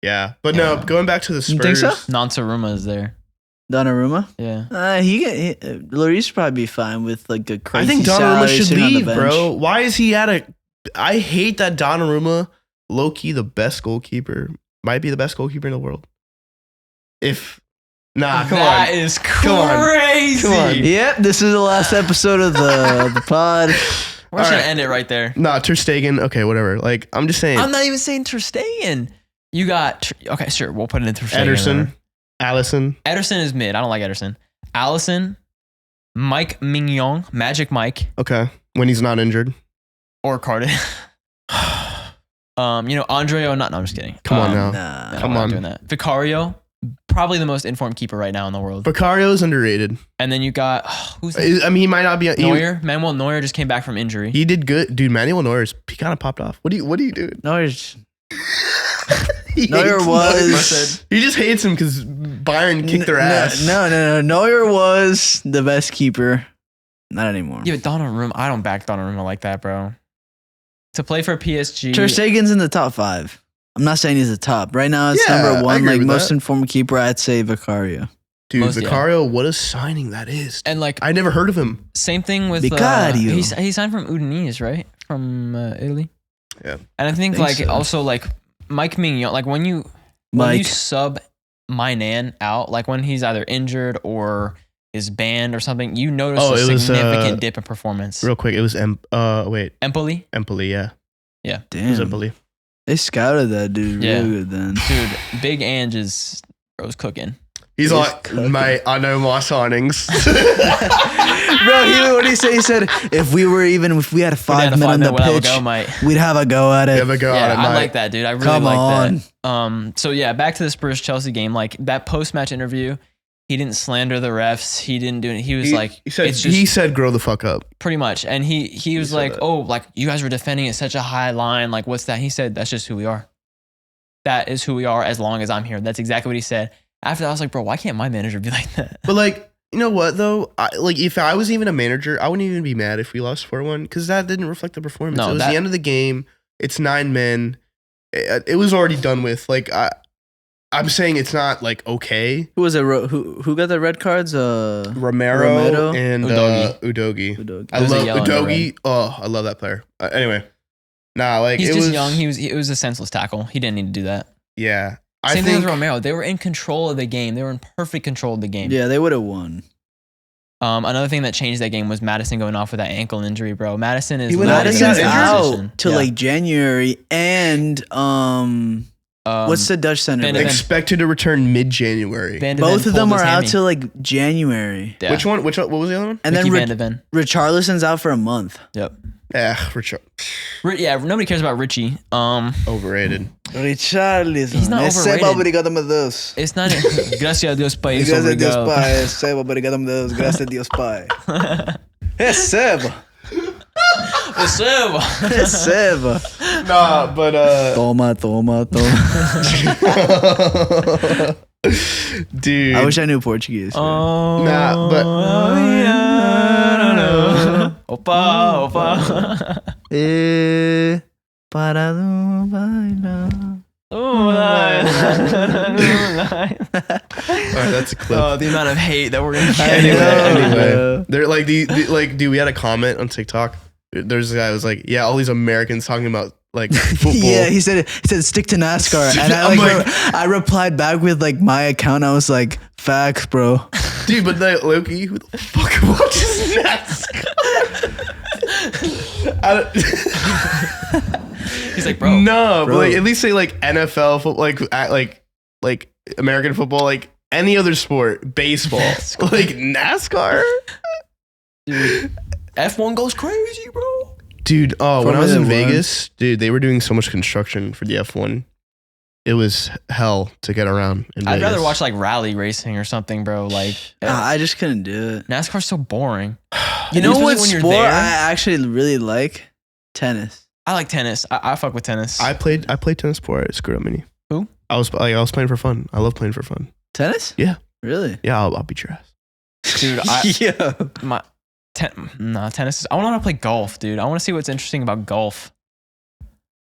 Yeah, but no. Yeah. Going back to the Spurs. You think so? Nansaruma is there. Donnarumma? Yeah. Lloris would probably be fine with like a crazy I think Donnarumma salary should sitting on the leave, bench. bro. Why is he at a? I hate that Donnarumma, low key, the best goalkeeper, might be the best goalkeeper in the world. Come That on. is Come on. crazy. Come on. Yep, this is the last episode of the pod. We're just All gonna right. end it right there. Nah, Ter Stegen. Okay, whatever. Like I'm just saying. I'm not even saying Ter Stegen. You got okay, sure. We'll put it in Ter Stegen. Ederson, Allison. Ederson is mid. I don't like Ederson. Allison, Mike Mignon, Magic Mike, Okay, when he's not injured. or Cardiff. Andre or not? No, I'm just kidding. Come on now. Nah. No, Come we're not on. doing that. Vicario, probably the most informed keeper right now in the world. Vicario's underrated. And then you got who's that? I mean, he might not be. Neuer. Manuel Neuer just came back from injury. He did good, dude. Manuel Neuer's he kind of popped off. What do you do? Neuer He Neuer hates was. He just hates him because Bayern kicked their ass. No. Neuer was the best keeper. Not anymore. Yeah, but Donnarumma, I don't back Donnarumma like that, bro. To play for PSG. Ter Stegen's in the top 5. I'm not saying he's the top. Right now, it's Yeah, number I 1. agree Like with most that. informed keeper, I'd say Vicario. Dude, Most- yeah. Vicario, what a signing that is. And like I never heard of him. same thing with Vicario. he signed from Udinese, right? From Italy. Yeah. And I think like so. also like Mike Mignon, like when you Mike. sub Mainan out, like when he's either injured or is banned or something, you notice Oh, a it was, significant dip in performance. Real quick, it was Empoli? Empoli, yeah. It was Damn. Empoli. They scouted that dude Yeah. real good then. Dude, Big Ange is bro's cooking. He's He's like, cooking. mate, I know my signings. Bro, what did he say? He said, if we had 5 men on the we'll have a pitch, go, mate. we'd have a go at it. Have a go Yeah, at it, I mate. like that, dude. I really Come like on. that. So yeah, back to the Spurs Chelsea game. Like that post match interview, he didn't slander the refs. He didn't do it. He was like, he said, it's just he said, grow the fuck up. pretty much. And he was said like, that. oh, like you guys were defending at such a high line. Like what's that? He said, that's just who we are. That is who we are as long as I'm here. That's exactly what he said. After that, I was like, bro, why can't my manager be like that? But like, you know what though? If I was even a manager, I wouldn't even be mad if we lost 4-1 because that didn't reflect the performance. No, it was that- the end of the game. It's 9 men. it was already done with. Like I'm saying it's not like okay. Who was it? Who got the red cards? Romero and Udogi. I love Udogi. Oh, I love that player. Anyway, like he's just young. It was a senseless tackle. He didn't need to do that. Yeah. Same thing with Romero. They were in control of the game. They were in perfect control of the game. Yeah, they would have won. Another thing that changed that game was Madison going off with that ankle injury, bro. Madison's out till like January, and what's the Dutch center? Expected to return mid-January. Both of them are out till like January. Yeah. Which one? What was the other one? And then Richarlison's out for a month. Yep. Yeah, yeah, nobody cares about Richie. Overrated. Richarlison. He's not overrated. Obrigado, meu Deus. It's not. Gracias a Deus, Pai. Gracias a Deus, Pai. Receba, obrigado, meu Deus. Gracias a Deus, Pai. Receba. Nah, but Toma. Dude, I wish I knew Portuguese. Oh, nah, but opa. Para no bailar. Alright, that's a clip. Oh, the amount of hate that we're gonna get. Anyway, they're like dude, we had a comment on TikTok. There's a guy who was like, yeah, all these Americans talking about like football. Yeah, he said stick to NASCAR, and I replied back with like my account. I was like, facts, bro. Dude, but like, Loki, who the fuck watches NASCAR? He's like, bro. No, but like, at least say like NFL football, like American football, like any other sport, baseball, like NASCAR. Dude, F1 goes crazy, bro. Dude, when I was in Vegas, dude, they were doing so much construction for the F1. It was hell to get around in Vegas. I'd rather watch like rally racing or something, bro. Like, I just couldn't do it. NASCAR's so boring. You know what sport I actually really like? Tennis. I like tennis. I fuck with tennis. I played tennis before I screwed up mini. Who? I was playing for fun. I love playing for fun. Tennis? Yeah. Really? Yeah, I'll beat your ass. Dude, tennis is, I want to play golf, dude. I want to see what's interesting about golf.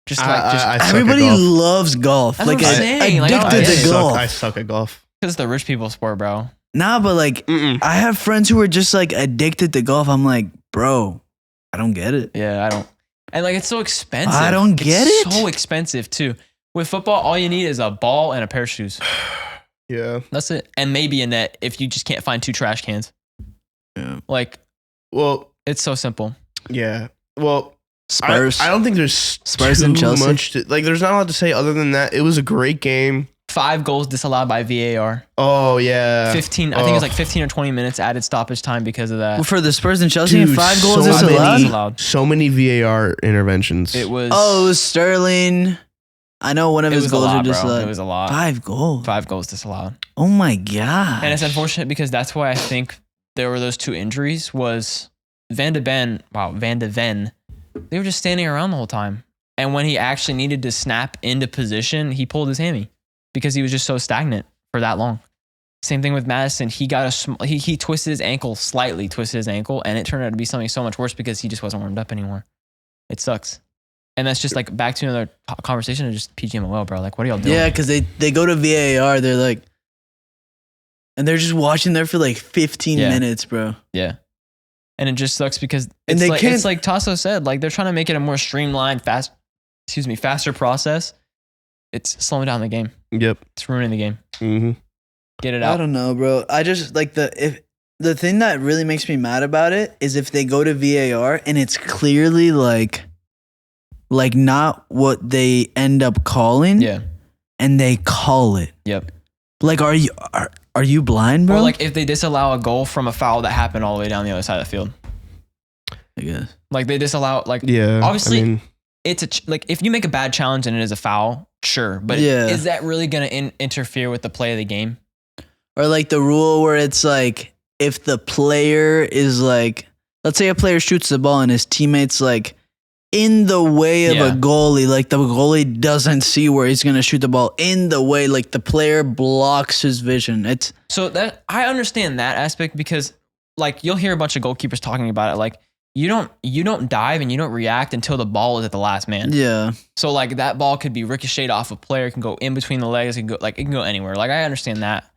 Everybody loves golf. Like addicted to golf. I suck at golf. Because it's the rich people sport, bro. Nah, but like I have friends who are just like addicted to golf. I'm like, bro, I don't get it. Yeah, I don't. And like it's so expensive. I don't get it. So expensive too. With football, all you need is a ball and a pair of shoes. Yeah. That's it. And maybe a net if you just can't find 2 trash cans. Yeah. Like, well, it's so simple. Yeah. Well, Spurs. I don't think there's Spurs and Chelsea. Much like, there's not a lot to say other than that. It was a great game. 5 goals disallowed by VAR. Oh yeah. 15. I think it was like 15 or 20 minutes added stoppage time because of that. Well, for the Spurs and Chelsea, dude, 5 goals disallowed. So many VAR interventions. It was. Oh, it was Sterling. I know one of his goals were disallowed. It was a lot. 5 goals. 5 goals disallowed. Oh my god. And it's unfortunate because that's why I think there were those 2 injuries. Was Van de Ven. They were just standing around the whole time. And when he actually needed to snap into position, he pulled his hammy because he was just so stagnant for that long. Same thing with Madison. He got he twisted his ankle, slightly twisted his ankle, and it turned out to be something so much worse because he just wasn't warmed up anymore. It sucks. And that's just like back to another conversation of just PGMOL, bro. Like, what are y'all doing? Yeah, because they go to VAR, they're like, and they're just watching there for like 15 minutes, bro. Yeah. And it just sucks because it's like Taso said, like they're trying to make it a more streamlined, faster process. It's slowing down the game. Yep. It's ruining the game. Mm-hmm. Get it out. I don't know, bro. I just like the thing that really makes me mad about it is if they go to VAR and it's clearly like not what they end up calling. Yeah. And they call it. Yep. Like, are you blind, bro? Or like if they disallow a goal from a foul that happened all the way down the other side of the field. I guess. Like they disallow, like, yeah, obviously it's like if you make a bad challenge and it is a foul, sure. But is that really going to interfere with the play of the game? Or like the rule where it's like, if the player is like, let's say a player shoots the ball and his teammate's like in the way of a goalie, like the goalie doesn't see where he's going to shoot the ball in the way, like the player blocks his vision. It's so that I understand that aspect because like you'll hear a bunch of goalkeepers talking about it. Like, you don't dive and you don't react until the ball is at the last man. Yeah. So like that ball could be ricocheted off a player, it can go in between the legs, it can go anywhere. Like I understand that.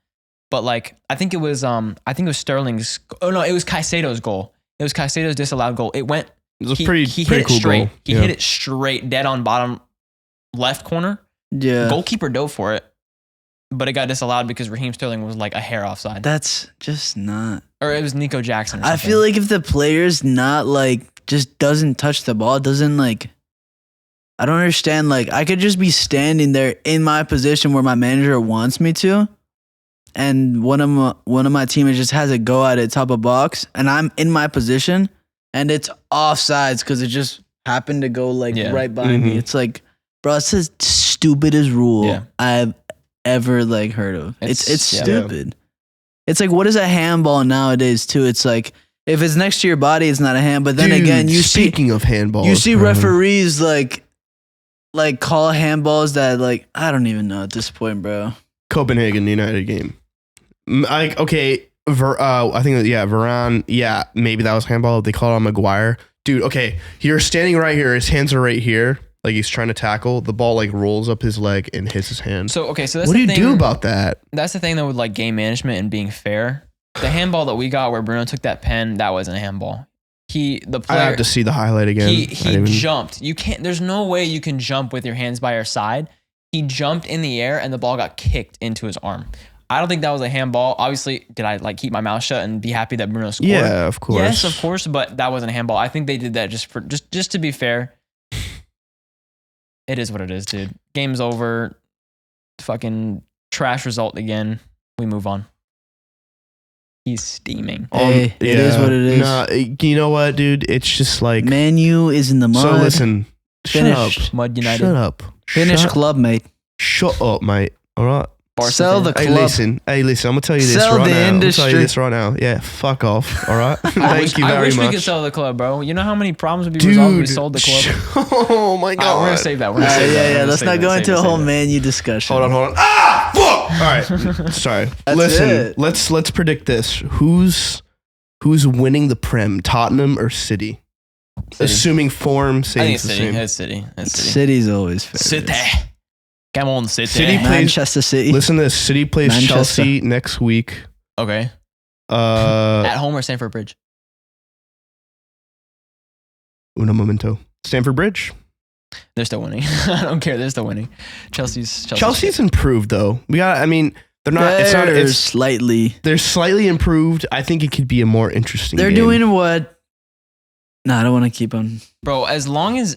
But like I think it was Sterling's it was Caicedo's goal. It was Caicedo's disallowed goal. It went It was pretty hit it cool straight. goal. He hit it straight dead on bottom left corner. Yeah. Goalkeeper dove for it. But it got disallowed because Raheem Sterling was like a hair offside. That's just not. Or it was Nico Jackson or I something. feel like if the player's not like just doesn't touch the ball, doesn't like I don't understand. Like I could just be standing there in my position where my manager wants me to, and one of my teammates just has a go at it top of box, and I'm in my position, and it's offsides because it just happened to go like right behind me. It's like, bro, it's the stupidest rule I've ever like heard of. It's stupid. It's like, what is a handball nowadays too? It's like if it's next to your body, it's not a hand. But then again, speaking of handballs, you see referees like call handballs that like I don't even know at this point, bro. Copenhagen United game. I think Varane. Maybe that was handball. They called on Maguire. Dude, okay, you're standing right here. His hands are right here. Like he's trying to tackle. The ball like rolls up his leg and hits his hand. So that's what do you do about that? That's the thing though with like game management and being fair. The handball that we got where Bruno took that pen, that wasn't a handball. I have to see the highlight again. He jumped. You can't. There's no way you can jump with your hands by your side. He jumped in the air and the ball got kicked into his arm. I don't think that was a handball. Obviously, did I like keep my mouth shut and be happy that Bruno scored? Yeah, of course. Yes, of course. But that wasn't a handball. I think they did that just to be fair. It is what it is, dude. Game's over. Fucking trash result again. We move on. He's steaming. Hey, it is what it is. Nah, you know what, dude? It's just like Man U is in the mud. So listen, Finished. shut up. Mud United. Shut up. Finish club, mate. Shut up, mate. All right. Sell the club. Hey, listen. I'm gonna tell you this Sell right the now. industry. I'm gonna tell you this right now. Yeah, fuck off. All right. Thank you very I wish much. we could sell the club, bro. You know how many problems would be resolved if we sold the club? Oh my god. We're gonna save that. Let's not go into a whole Man U discussion. Hold on. Ah, fuck. All right. Sorry. Listen. Let's predict this. Who's winning the Prem? Tottenham or City? Assuming form stays the same. It's City. City's always fair. City. Come on, City. City plays Manchester City. Listen to this. City plays Manchester. Chelsea next week. Okay. At home or Stamford Bridge? Uno momento. Stamford Bridge. They're still winning. I don't care. They're still winning. Chelsea's improved though. They're not. It's slightly. They're slightly improved. I think it could be a more interesting. They're game. doing what? No, I don't want to keep them. Bro, as long as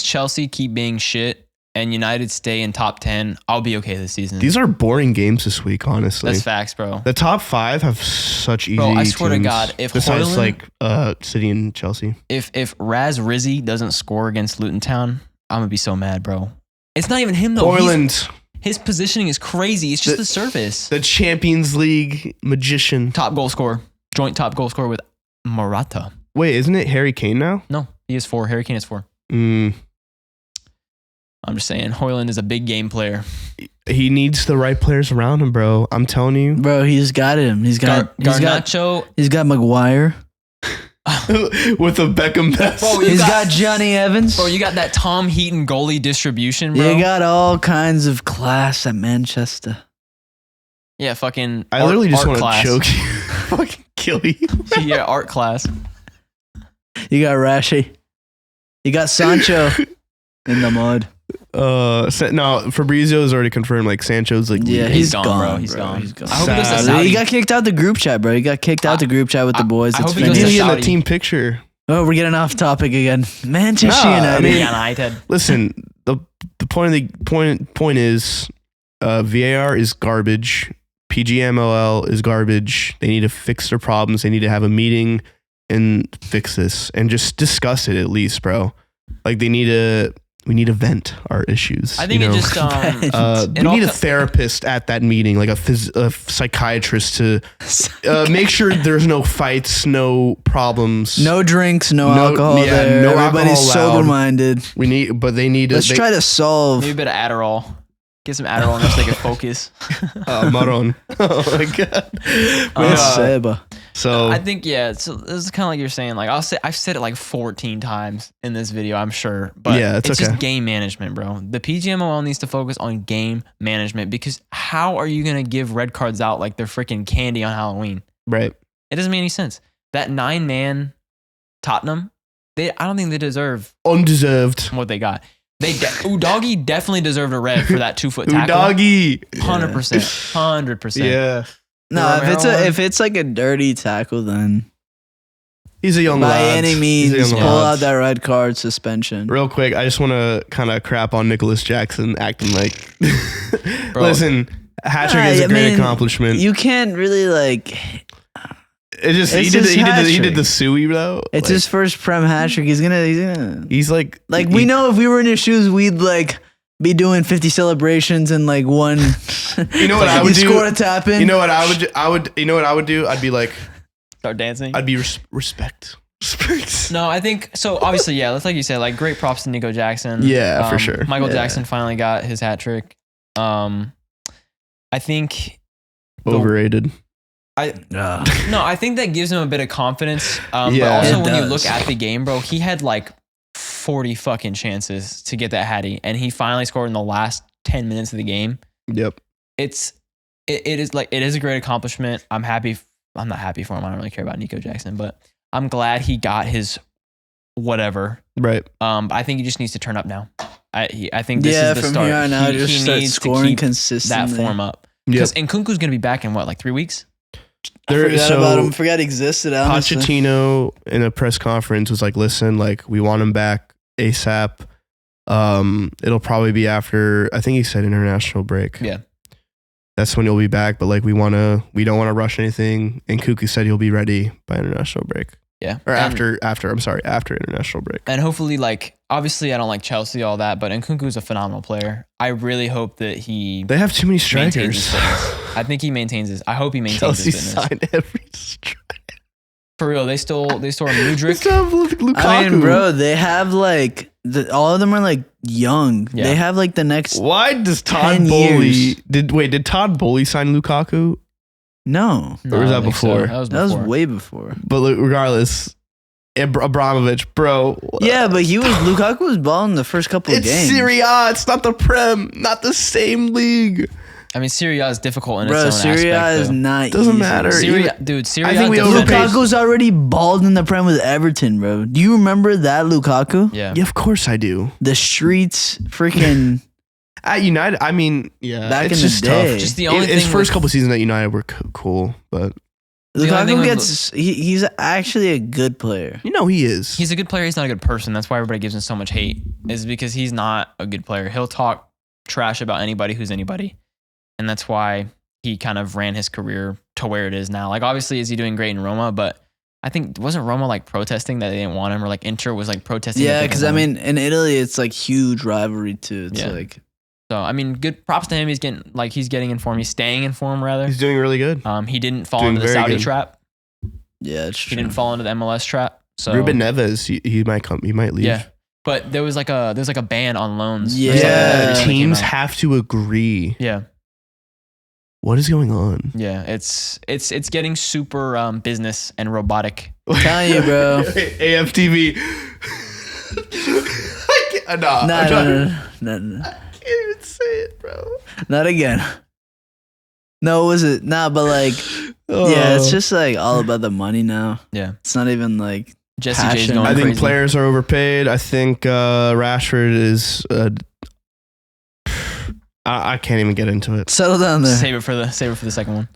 Chelsea keep being shit and United stay in top 10, I'll be okay this season. These are boring games this week, honestly. That's facts, bro. The top 5 have such easy. Bro, I swear teams, to God, if besides Højlund, City and Chelsea, if Raz Rizzi doesn't score against Luton Town, I'm gonna be so mad, bro. It's not even him though. Højlund. His positioning is crazy. It's just the surface. The Champions League magician, top goal scorer, joint top goal scorer with Morata. Wait, isn't it Harry Kane now? No, he is 4. Harry Kane is 4. I'm just saying, Højlund is a big game player. He needs the right players around him, bro. I'm telling you. Bro, he's got him. He's got Garnacho. He's got Maguire. With a Beckham vest. Bro, he's got Johnny Evans. Bro, you got that Tom Heaton goalie distribution, bro. You got all kinds of class at Manchester. Yeah, fucking I literally just want to choke you. Fucking kill you. Yeah, art class. You got Rashi. You got Sancho in the mud. No, Fabrizio's already confirmed. Like Sancho's like, yeah, he's gone, bro. He's gone. I hope he goes to Saudi. He got kicked out the group chat, bro. He got kicked out the group chat with the boys. I hope he goes to in the team picture. Oh, we're getting off topic again. Manchester United. Listen, the point is, VAR is garbage. PGMOL is garbage. They need to fix their problems. They need to have a meeting and fix this and just discuss it at least, bro. Like we need to vent our issues. I think we need a therapist at that meeting, like a psychiatrist to make sure there's no fights, no problems, no drinks, no alcohol there. No Everybody's sober minded. Let's try to solve. Maybe a bit of Adderall. Get some Adderall just so they can focus. Maron. Oh my god. So I think So this is kind of like you're saying. Like I've said it like 14 times in this video. I'm sure, but Yeah, it's okay. just game management, bro. The PGMOL needs to focus on game management because how are you gonna give red cards out like they're freaking candy on Halloween? right. It doesn't make any sense. That 9-man Tottenham, I don't think they deserve Undeserved. what they got. Udagi definitely deserved a red for that 2-foot tackle. Udagi. 100%. 100%. Yeah. No, if it's like a dirty tackle, then He's a young by lad. any He's a means young pull lad. out that red card suspension. Real quick, I just want to kind of crap on Nicholas Jackson acting like. Bro. Listen, hat trick is a great accomplishment. You can't really like. It just It's he his hat did trick. the suey though. It's like, his first Prem hat trick. He's gonna. He's like We know if we were in his shoes, we'd like be doing 50 celebrations and like one. You know what I would do? Score a tap in. You know what I would. You know what I would do? I'd be like, Start dancing. I'd be respect. No, I think so. Obviously, yeah. That's like you said. Like, great props to Nico Jackson. Yeah, for sure. Michael Yeah. Jackson finally got his hat trick. I think Overrated. I think that gives him a bit of confidence. But Yeah, also it when you does. look at the game, bro, he had like 40 fucking chances to get that hattie, and he finally scored in the last 10 minutes of the game. Yep. It is a great accomplishment. I'm happy. I'm not happy for him. I don't really care about Nico Jackson, but I'm glad he got his whatever. Right. I think he just needs to turn up now. I think this is the from start. here on out, he just start needs to scoring keep consistently. that form up. Yep. Because Nkunku's going to be back in what, like 3 weeks? I forgot about him. Forgot he existed. Honestly. Pochettino in a press conference was like, "Listen, like we want him back ASAP. It'll probably be after. I think he said international break. Yeah, that's when he'll be back. But like we don't want to rush anything. And Nkunku said he'll be ready by international break. Yeah, or after international break. And hopefully, like, obviously, I don't like Chelsea, all that, but Nkunku's a phenomenal player. I really hope that They have too many maintains his strikers. fitness. I think he maintains his. I hope he maintains Chelsea his fitness. signed every striker. For real, they stole Mudryk. Lukaku. I mean, bro, they have like all of them are like young. Yeah. They have like the next. Why does Todd 10 Bowley years. did Todd Bowley sign Lukaku? No, Or was I that don't think so. before? That was that was before. way before. But regardless, Abramovich, bro. Yeah, but Lukaku was balling the first couple of It's games. Serie A. It's not the Prem. Not the same league. I mean, Serie A is difficult in Bro, its own Serie A aspect. is though. not. Doesn't easy. matter. Serie A, dude, Serie I think A we doesn't- overpaid. Lukaku's already balled in the Prem with Everton, bro. Do you remember that Lukaku? Yeah. Yeah, of course I do. The streets, freaking. At United, I mean, yeah, Back it's in the just day. tough. Just the only His thing first with- couple seasons at United were cool, but The only thing Lukaku with gets. He's actually a good player. you know he is. He's a good player. He's not a good person. That's why everybody gives him so much hate. Is because he's not a good player. He'll talk trash about anybody who's anybody, and that's why he kind of ran his career to where it is now. Like, obviously, is he doing great in Roma? But I think wasn't Roma like protesting that they didn't want him, or like Inter was like protesting. that Yeah, they because didn't I want him? mean, in Italy, it's like huge rivalry too. It's Yeah. like. So I mean, good props to him. He's getting in form. He's staying in form rather. He's doing really good. He didn't fall Doing into the very Saudi good. trap. Yeah, it's He true. didn't fall into the MLS trap. So Ruben Neves, he might come. He might leave. yeah. But there's like a ban on loans. or Yeah. something that recently came Teams out. have to agree. Yeah. What is going on? Yeah, it's getting super business and robotic. I'm telling you, bro. AFTV. No. I can't even say it, bro. Not again. No, was it? Nah, but like, yeah, it's just like all about the money now. Yeah. It's not even like. Jesse J's Passion. going I think crazy. players are overpaid. I think Rashford is. I can't even get into it. Settle down there. Save it for the second one.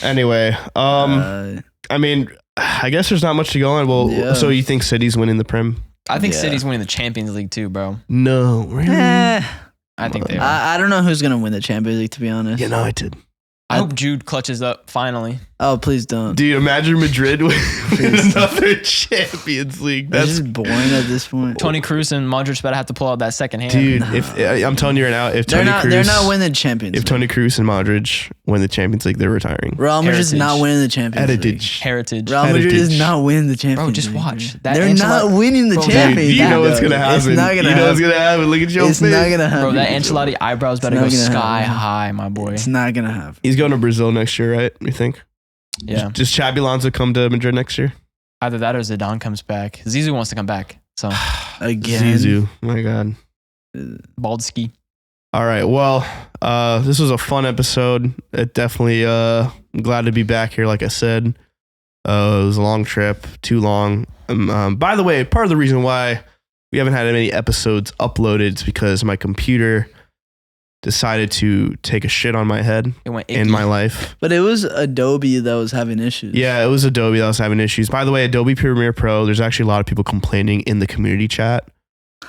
Anyway, I mean, I guess there's not much to go on. Well, Yeah. so you think City's winning the Prem? I think Yeah. City's winning the Champions League too, bro. No, really? I think they are. I don't know who's gonna win the Champions League, to be honest. United. I hope Jude clutches up finally. Oh, please don't. Dude, imagine Madrid with another Champions League. That's That's just boring at this point. Tony Cruz and Modric better have to pull out that second hand. dude. Nah. If I'm telling you right now, if They're Tony not Cruz, winning the Champions if League. Tony Cruz and Modric win the Champions League, they're retiring. Real Madrid is Heritage. not winning the Champions League. Heritage. Heritage. Real Madrid is Heritage. not winning the Champions Bro, League. just watch. That They're not winning the Bro, Champions Dude, you League. know what's gonna happen. It's not gonna you know what's happen. gonna happen. Look at your It's face. not gonna happen. Bro, that Ancelotti eyebrows better It's go not gonna sky happen. high, my boy. It's not gonna happen. He's going to Brazil next year, right? You think? Yeah. Does Xabi Alonso come to Madrid next year? Either that or Zidane comes back. Zizou wants to come back. So Again. Zizou, my God. Baldski. All right. Well, this was a fun episode. It definitely, I'm glad to be back here. Like I said, it was a long trip, too long. By the way, part of the reason why we haven't had many episodes uploaded is because my computer decided to take a shit on my head It went in icky. my life. But it was Adobe that was having issues. Yeah, it was Adobe that was having issues. By the way, Adobe Premiere Pro, there's actually a lot of people complaining in the community chat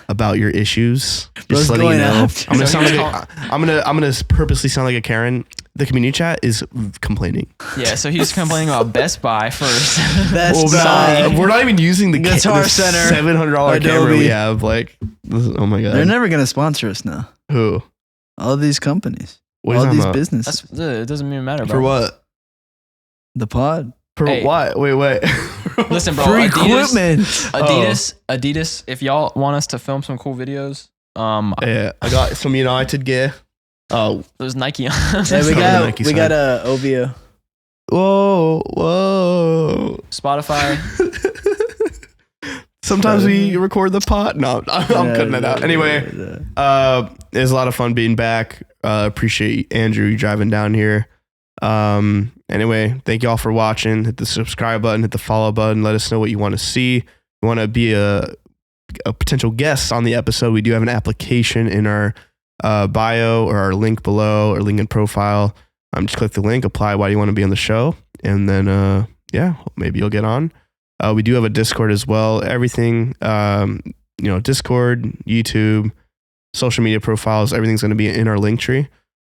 about your issues. Bro's Just letting you going know. after. I'm gonna So sound he's like I'm gonna purposely sound like a Karen. The community chat is complaining. Yeah, so he's complaining about Best Buy first. Best Well, Buy. we're not even using the Guitar Center, $700 camera Adobe. we have. Like, oh my God. They're never gonna sponsor us now. Who? All these companies, What are you all talking these about? businesses. It doesn't even matter, bro. For what? The pod. For Hey. what? Wait. Listen, bro. For Adidas, equipment. Adidas. If y'all want us to film some cool videos, Yeah, I got some United gear. Oh, there's Nike on. Yeah, we Cover the got Nike we side. got a OVO. whoa. Spotify. Sometimes we record the pot. No, I'm cutting that out. Anyway, it was a lot of fun being back. Appreciate Andrew you driving down here. Anyway, thank you all for watching. Hit the subscribe button, hit the follow button. Let us know what you want to see. If you want to be a potential guest on the episode, we do have an application in our bio or our link below or link in profile. Just click the link, apply why you want to be on the show, and then yeah, maybe you'll get on. We do have a Discord as well. Everything, Discord, YouTube, social media profiles, everything's going to be in our link tree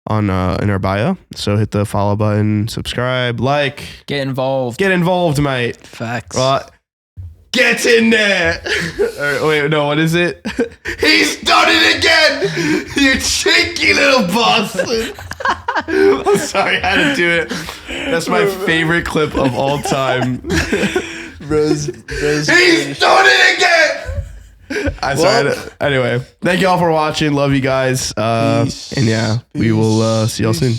on in our bio. So hit the follow button, subscribe, like, Get involved. get involved, mate. Facts. Get in there. Wait, no, what is it? He's done it again. You cheeky little bastard. I'm sorry, I had to do it. That's my favorite clip of all time. Rose. He's done it again. Anyway, thank you all for watching. Love you guys. Peace. And yeah, we will see y'all soon.